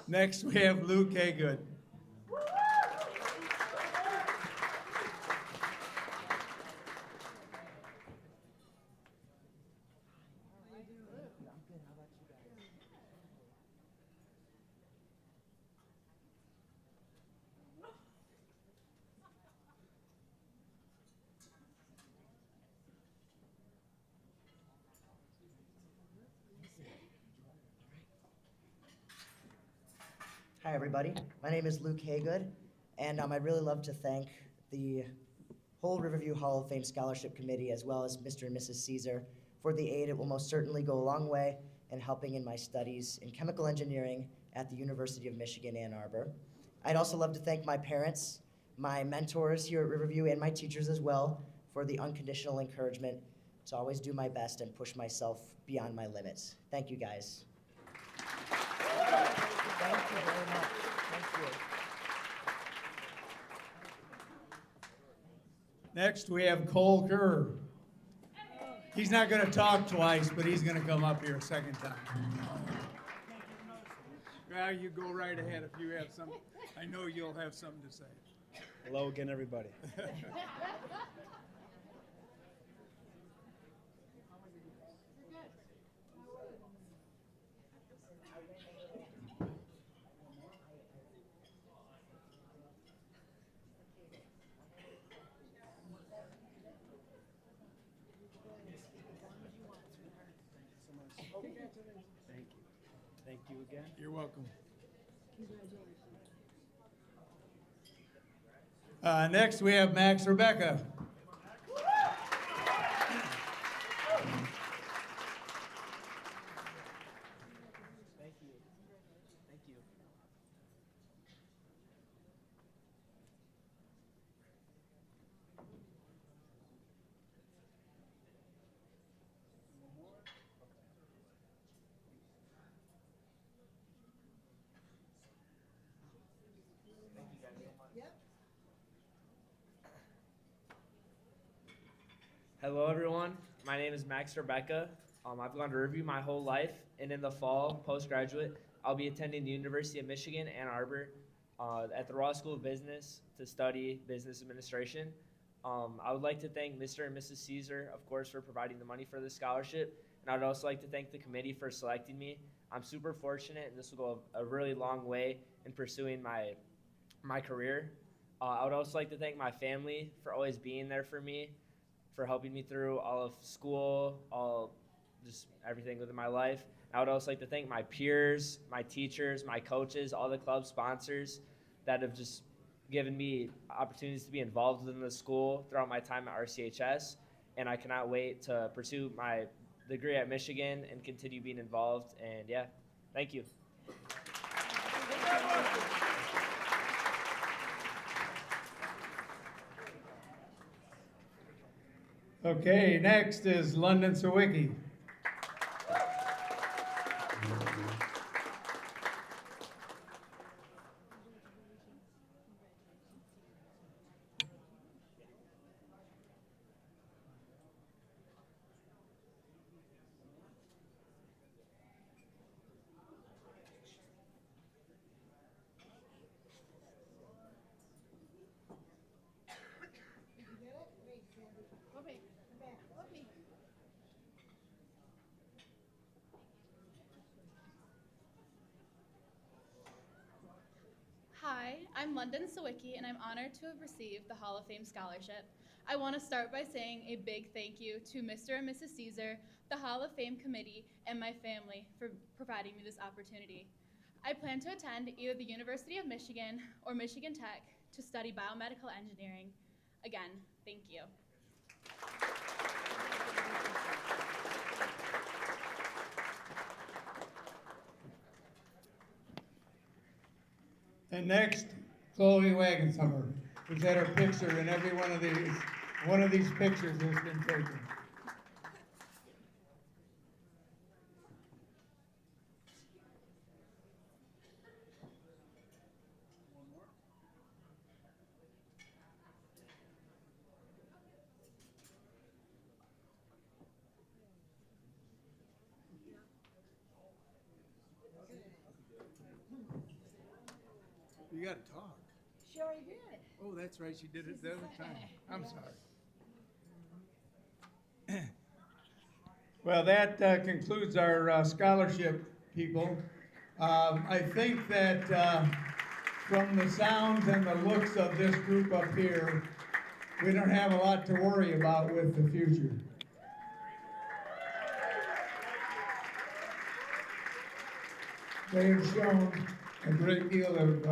Next, we have Luke Haygood. Hi, everybody. My name is Luke Haygood, and I'd really love to thank the whole Riverview Hall of Fame Scholarship Committee, as well as Mr. and Mrs. Caesar for the aid. It will most certainly go a long way in helping in my studies in chemical engineering at the University of Michigan, Ann Arbor. I'd also love to thank my parents, my mentors here at Riverview, and my teachers as well for the unconditional encouragement to always do my best and push myself beyond my limits. Thank you, guys. Thank you very much. Thank you. Next, we have Cole Kerr. He's not going to talk twice, but he's going to come up here a second time. Well, you go right ahead if you have some. I know you'll have something to say. Hello again, everybody. Thank you again. You're welcome. Next, we have Max Rebecca. Thank you. Thank you. Hello, everyone. My name is Max Rebecca. I've gone to Riverview my whole life, and in the fall, postgraduate, I'll be attending the University of Michigan, Ann Arbor, at the Ross School of Business to study business administration. I would like to thank Mr. and Mrs. Caesar, of course, for providing the money for this scholarship, and I'd also like to thank the committee for selecting me. I'm super fortunate, and this will go a really long way in pursuing my career. I would also like to thank my family for always being there for me, for helping me through all of school, just everything within my life. I would also like to thank my peers, my teachers, my coaches, all the club sponsors that have just given me opportunities to be involved within the school throughout my time at RCHS. And I cannot wait to pursue my degree at Michigan and continue being involved. And yeah, thank you. Okay, next is London Sawicki. Hi, I'm London Sawicki, and I'm honored to have received the Hall of Fame Scholarship. I want to start by saying a big thank you to Mr. and Mrs. Caesar, the Hall of Fame Committee, and my family for providing me this opportunity. I plan to attend either the University of Michigan or Michigan Tech to study biomedical engineering. Again, thank you. And next, Chloe Wagensummer, who's had her picture in every one of these pictures that's been taken. You gotta talk. She already did. Oh, that's right, she did it the other time. I'm sorry. Well, that concludes our scholarship, people. I think that from the sounds and the looks of this group up here, we don't have a lot to worry about with the future. They have shown a great deal of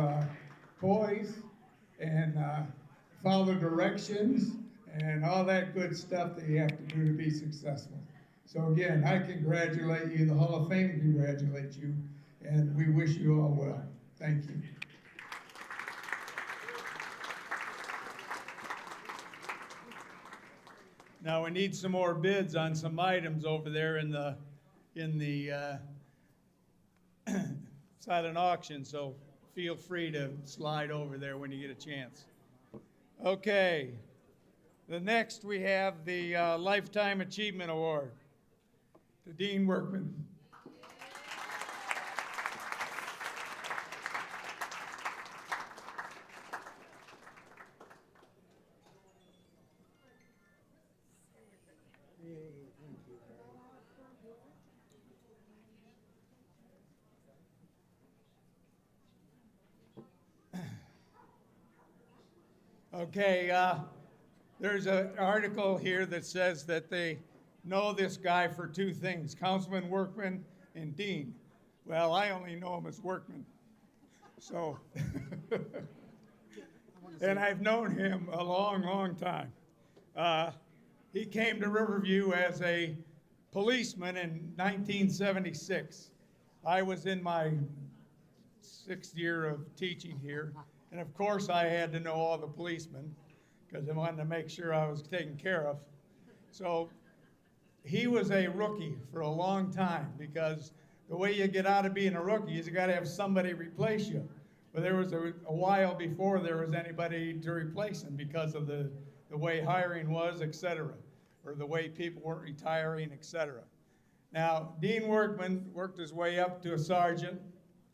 poise and follow directions and all that good stuff that you have to do to be successful. So again, I congratulate you, the Hall of Fame congratulates you, and we wish you all well. Thank you. Now, we need some more bids on some items over there in the silent auction, so feel free to slide over there when you get a chance. Okay, the next we have the Lifetime Achievement Award to Dean Workman. Okay, there's an article here that says that they know this guy for two things, Councilman Workman and Dean. Well, I only know him as Workman. So, and I've known him a long, long time. He came to Riverview as a policeman in 1976. I was in my 6th year of teaching here. And of course, I had to know all the policemen because I wanted to make sure I was taken care of. So he was a rookie for a long time because the way you get out of being a rookie is you got to have somebody replace you. But there was a while before there was anybody to replace him because of the way hiring was, et cetera, or the way people weren't retiring, et cetera. Now, Dean Workman worked his way up to a sergeant,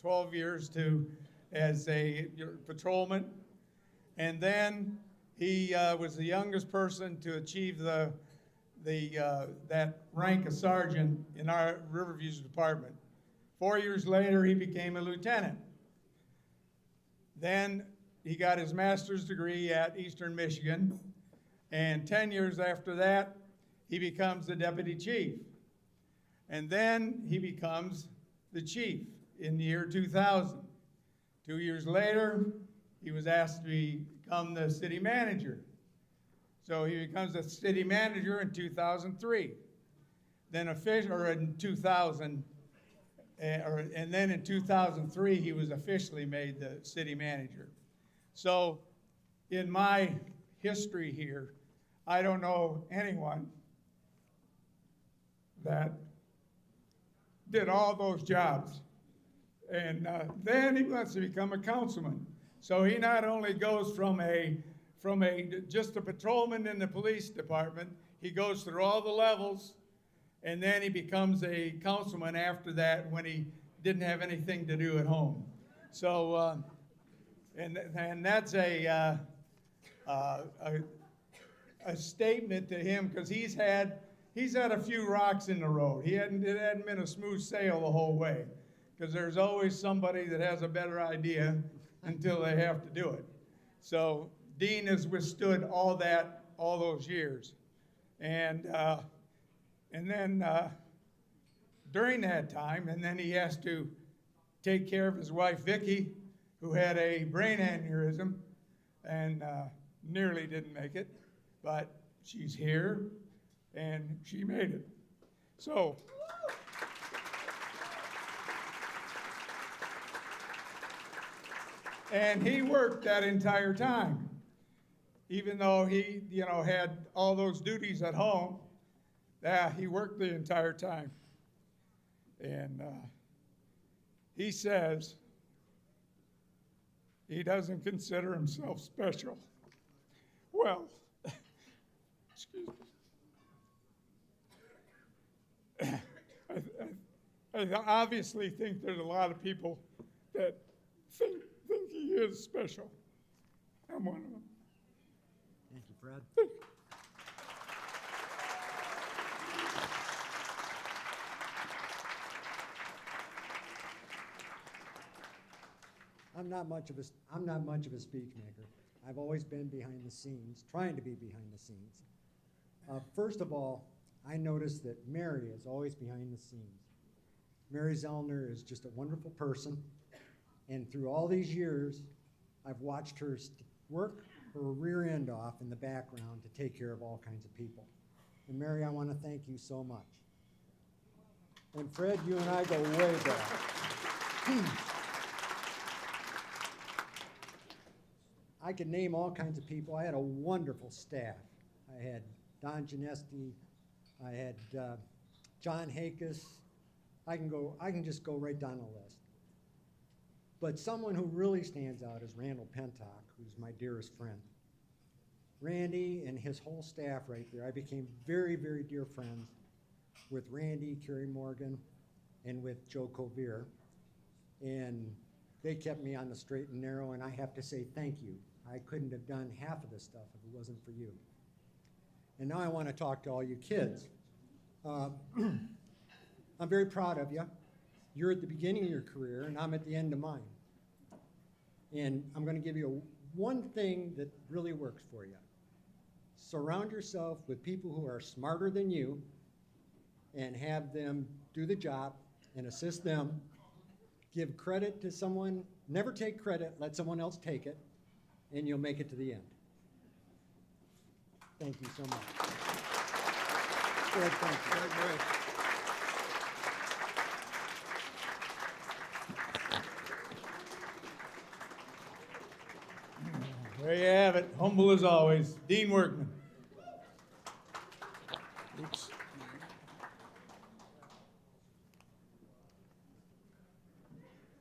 12 years as a patrolman, and then he was the youngest person to achieve that rank of sergeant in our Riverview's department. 4 years later, he became a lieutenant. Then he got his master's degree at Eastern Michigan, and 10 years after that, he becomes the deputy chief. And then he becomes the chief in the year 2000. 2 years later, he was asked to become the city manager. So he becomes the city manager in 2003. Then in 2000, and then in 2003, he was officially made the city manager. So in my history here, I don't know anyone that did all those jobs. And then he wants to become a councilman. So he not only goes from just a patrolman in the police department, he goes through all the levels, and then he becomes a councilman after that when he didn't have anything to do at home. So, and that's a statement to him because he's had a few rocks in the road. It hadn't been a smooth sail the whole way, because there's always somebody that has a better idea until they have to do it. So Dean has withstood all those years. And then during that time, and then he has to take care of his wife, Vicki, who had a brain aneurysm and nearly didn't make it, but she's here and she made it. So, and he worked that entire time. Even though he, had all those duties at home, he worked the entire time. And he says he doesn't consider himself special. Well, excuse me. I obviously think there's a lot of people that think he is special. I'm one of them. Thank you, Fred. I'm not much of a speech maker. I've always been behind the scenes, trying to be behind the scenes. First of all, I noticed that Mary is always behind the scenes. Mary Zellner is just a wonderful person, and through all these years, I've watched her work her rear end off in the background to take care of all kinds of people. And Mary, I want to thank you so much. And Fred, you and I go way back. I could name all kinds of people. I had a wonderful staff. I had Don Genesti, I had John Hakis. I can just go right down the list. But someone who really stands out is Randall Pentock, who's my dearest friend. Randy and his whole staff right there, I became very, very dear friends with Randy, Kerry Morgan, and with Joe Covier. And they kept me on the straight and narrow, and I have to say thank you. I couldn't have done half of this stuff if it wasn't for you. And now I want to talk to all you kids. I'm very proud of you. You're at the beginning of your career, and I'm at the end of mine. And I'm going to give you one thing that really works for you. Surround yourself with people who are smarter than you and have them do the job and assist them. Give credit to someone. Never take credit. Let someone else take it, and you'll make it to the end. Thank you so much. Good, thank you. There you have it, humble as always, Dean Workman. Oops.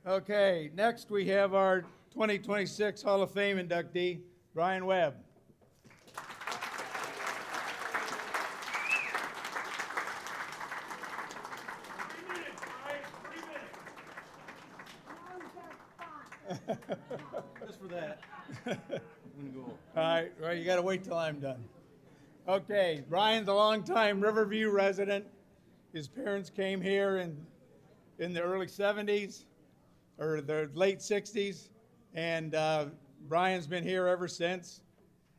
Okay, next we have our 2026 Hall of Fame inductee, Brian Webb. Just for that. I'm gonna go. All right, well, you gotta wait till I'm done. Okay, Brian's a longtime Riverview resident. His parents came here in the early 70s, or the late 60s, and Brian's been here ever since.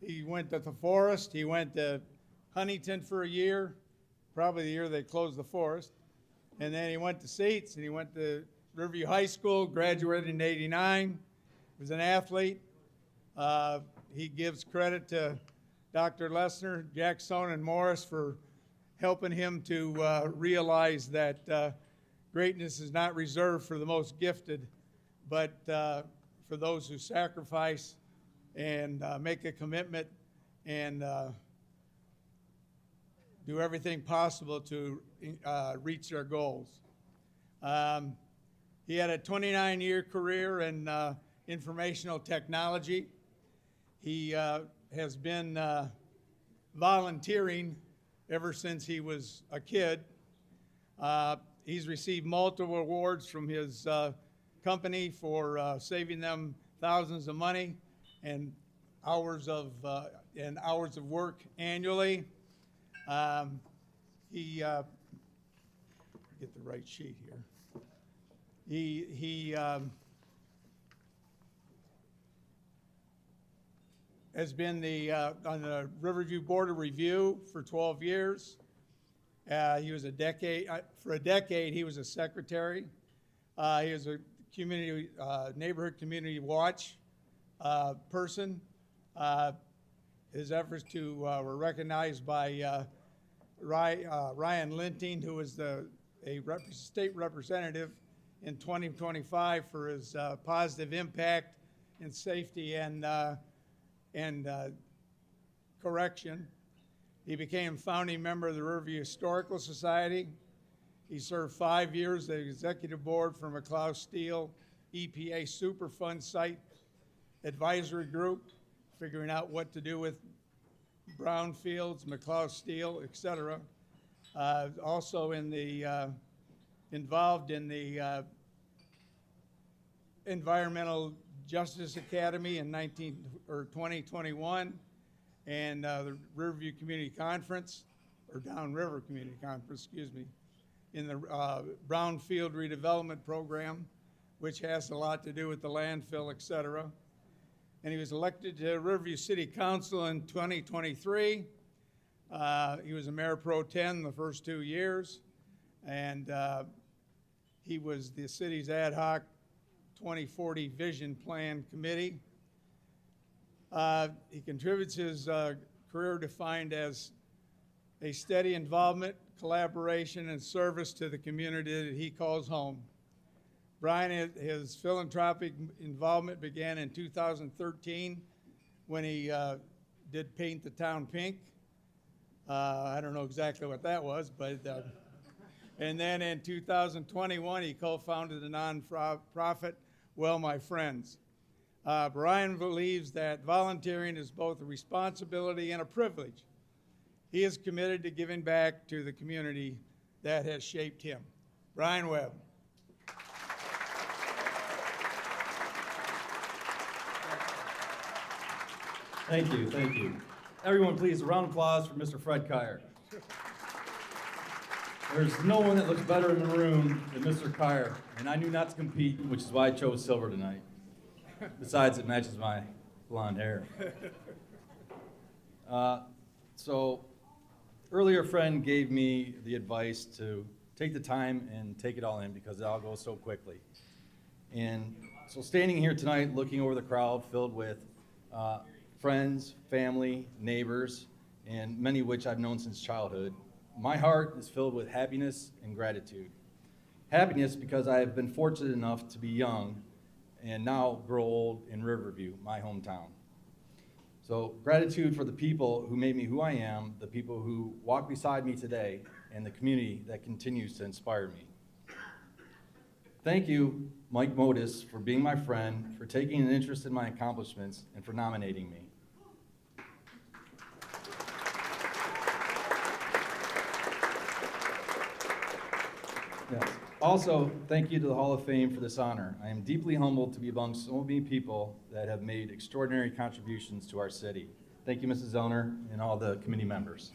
He went to the forest, he went to Huntington for a year, probably the year they closed the forest, and then he went to Seats, and he went to Riverview High School, graduated in '89, was an athlete. He gives credit to Dr. Lessner, Jackson, and Morris for helping him to realize that greatness is not reserved for the most gifted, but for those who sacrifice and make a commitment and do everything possible to reach their goals. He had a 29-year career in informational technology. He has been volunteering ever since he was a kid. He's received multiple awards from his company for saving them thousands of money and hours of work annually. He get the right sheet here. He has been on the Riverview Board of Review for 12 years. He was for a decade, he was a secretary. He was a neighborhood community watch person. His efforts were recognized by Ryan Linting, who was a state representative in 2025 for his positive impact in safety and correction. He became founding member of the Riverview Historical Society. He served 5 years as the executive board for McLeod Steel EPA Superfund Site Advisory Group, figuring out what to do with brownfields, McLeod Steel, etc. Also involved in the Environmental Justice Academy in 2021, and the Riverview Community Conference, or Downriver Community Conference, excuse me, in the Brownfield Redevelopment Program, which has a lot to do with the landfill, et cetera. And he was elected to Riverview City Council in 2023. He was a mayor pro tem the first 2 years, and he was the city's ad hoc 2040 Vision Plan Committee. He contributes his career defined as a steady involvement, collaboration, and service to the community that he calls home. Brian, his philanthropic involvement began in 2013 when he did Paint the Town Pink. I don't know exactly what that was, but and then in 2021 he co-founded the nonprofit Well My Friends. Brian believes that volunteering is both a responsibility and a privilege. He is committed to giving back to the community that has shaped him. Brian Webb. Thank you, thank you. Everyone, please, a round of applause for Mr. Fred Kyer. There's no one that looks better in the room than Mr. Kyer, and I knew not to compete, which is why I chose silver tonight. Besides, it matches my blonde hair. So earlier, a friend gave me the advice to take the time and take it all in because it all goes so quickly. And so standing here tonight, looking over the crowd filled with friends, family, neighbors, and many of which I've known since childhood, my heart is filled with happiness and gratitude. Happiness because I have been fortunate enough to be young and now grow old in Riverview, my hometown. So gratitude for the people who made me who I am, the people who walk beside me today, and the community that continues to inspire me. Thank you, Mike Modis, for being my friend, for taking an interest in my accomplishments, and for nominating me. Yes. Also, thank you to the Hall of Fame for this honor. I am deeply humbled to be among so many people that have made extraordinary contributions to our city. Thank you, Mrs. Zellner, and all the committee members.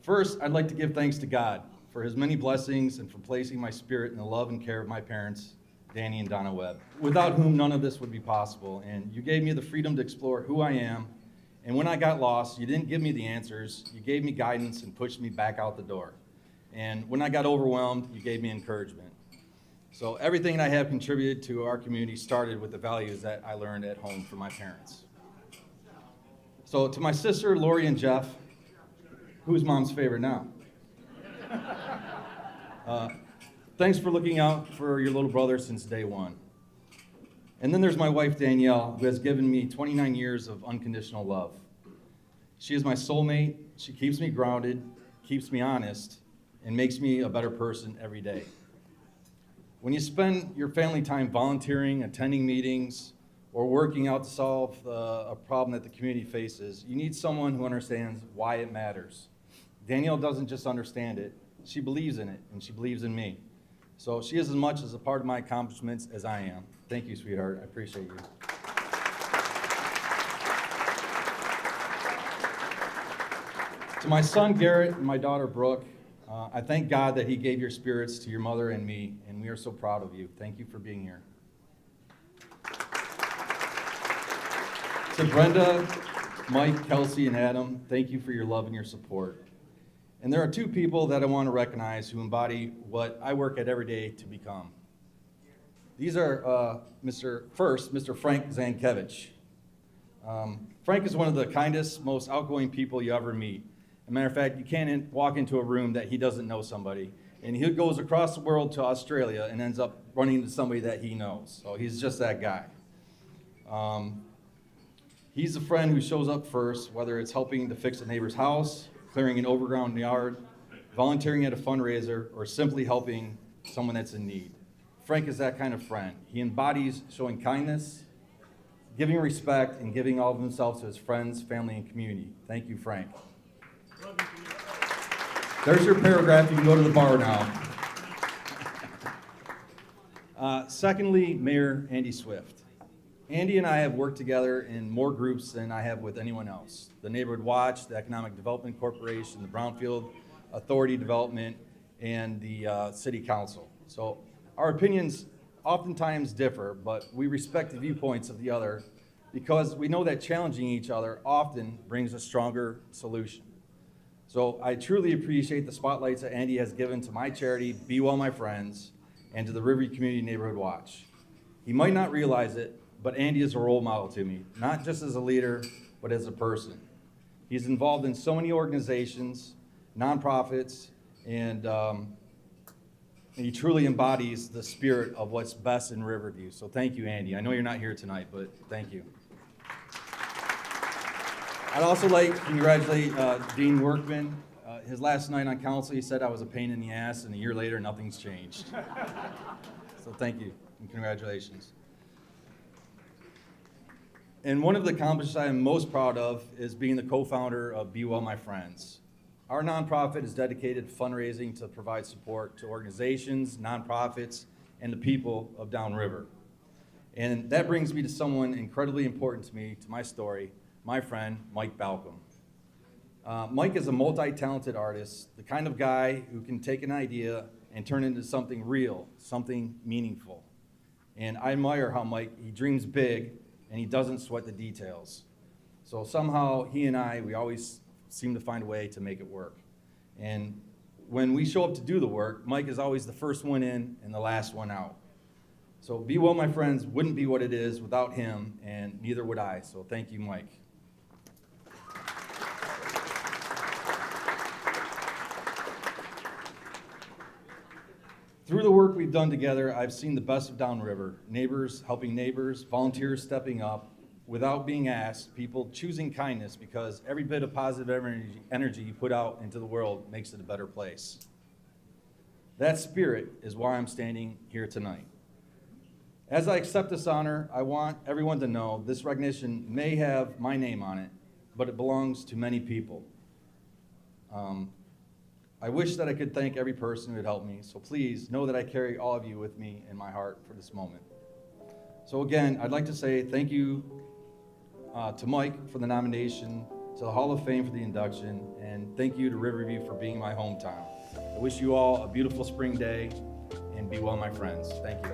First, I'd like to give thanks to God for his many blessings and for placing my spirit in the love and care of my parents, Danny and Donna Webb, without whom none of this would be possible. And you gave me the freedom to explore who I am. And when I got lost, you didn't give me the answers. You gave me guidance and pushed me back out the door. And when I got overwhelmed, you gave me encouragement. So everything I have contributed to our community started with the values that I learned at home from my parents. So to my sister, Lori and Jeff, who's mom's favorite now? Thanks for looking out for your little brother since day one. And then there's my wife, Danielle, who has given me 29 years of unconditional love. She is my soulmate. She keeps me grounded, keeps me honest, and makes me a better person every day. When you spend your family time volunteering, attending meetings, or working out to solve a problem that the community faces, you need someone who understands why it matters. Danielle doesn't just understand it, she believes in it, and she believes in me. So she is as much as a part of my accomplishments as I am. Thank you, sweetheart, I appreciate you. To my son, Garrett, and my daughter, Brooke, I thank God that he gave your spirits to your mother and me, and we are so proud of you. Thank you for being here. To Brenda, Mike, Kelsey, and Adam, thank you for your love and your support. And there are two people that I want to recognize who embody what I work at every day to become. These are Mr. Frank Zankevich. Frank is one of the kindest, most outgoing people you ever meet. As a matter of fact, you can't walk into a room that he doesn't know somebody. And he goes across the world to Australia and ends up running into somebody that he knows. So he's just that guy. He's a friend who shows up first, whether it's helping to fix a neighbor's house, clearing an overground yard, volunteering at a fundraiser, or simply helping someone that's in need. Frank is that kind of friend. He embodies showing kindness, giving respect, and giving all of himself to his friends, family, and community. Thank you, Frank. There's your paragraph. You can go to the bar now. Secondly, Mayor Andy Swift. Andy and I have worked together in more groups than I have with anyone else. The Neighborhood Watch, the Economic Development Corporation, the Brownfield Authority Development, and the City Council. So our opinions oftentimes differ, but we respect the viewpoints of the other because we know that challenging each other often brings a stronger solution. So I truly appreciate the spotlights that Andy has given to my charity, Be Well My Friends, and to the Riverview Community Neighborhood Watch. He might not realize it, but Andy is a role model to me, not just as a leader, but as a person. He's involved in so many organizations, nonprofits, and he truly embodies the spirit of what's best in Riverview. So thank you, Andy. I know you're not here tonight, but thank you. I'd also like to congratulate Dean Workman. His last night on council, he said I was a pain in the ass, and a year later, nothing's changed. So thank you, and congratulations. And one of the accomplishments I am most proud of is being the co-founder of Be Well My Friends. Our nonprofit is dedicated to fundraising to provide support to organizations, nonprofits, and the people of Downriver. And that brings me to someone incredibly important to me, to my story, my friend, Mike Balcom. Mike is a multi-talented artist, the kind of guy who can take an idea and turn it into something real, something meaningful. And I admire how Mike, he dreams big and he doesn't sweat the details. So somehow he and we always seem to find a way to make it work. And when we show up to do the work, Mike is always the first one in and the last one out. So Be Well My Friends wouldn't be what it is without him, and neither would I. So thank you, Mike. Through the work we've done together, I've seen the best of Downriver. Neighbors helping neighbors, volunteers stepping up, without being asked, people choosing kindness because every bit of positive energy you put out into the world makes it a better place. That spirit is why I'm standing here tonight. As I accept this honor, I want everyone to know this recognition may have my name on it, but it belongs to many people. I wish that I could thank every person who had helped me, so please know that I carry all of you with me in my heart for this moment. So again, I'd like to say thank you to Mike for the nomination, to the Hall of Fame for the induction, and thank you to Riverview for being my hometown. I wish you all a beautiful spring day, and be well, my friends. Thank you.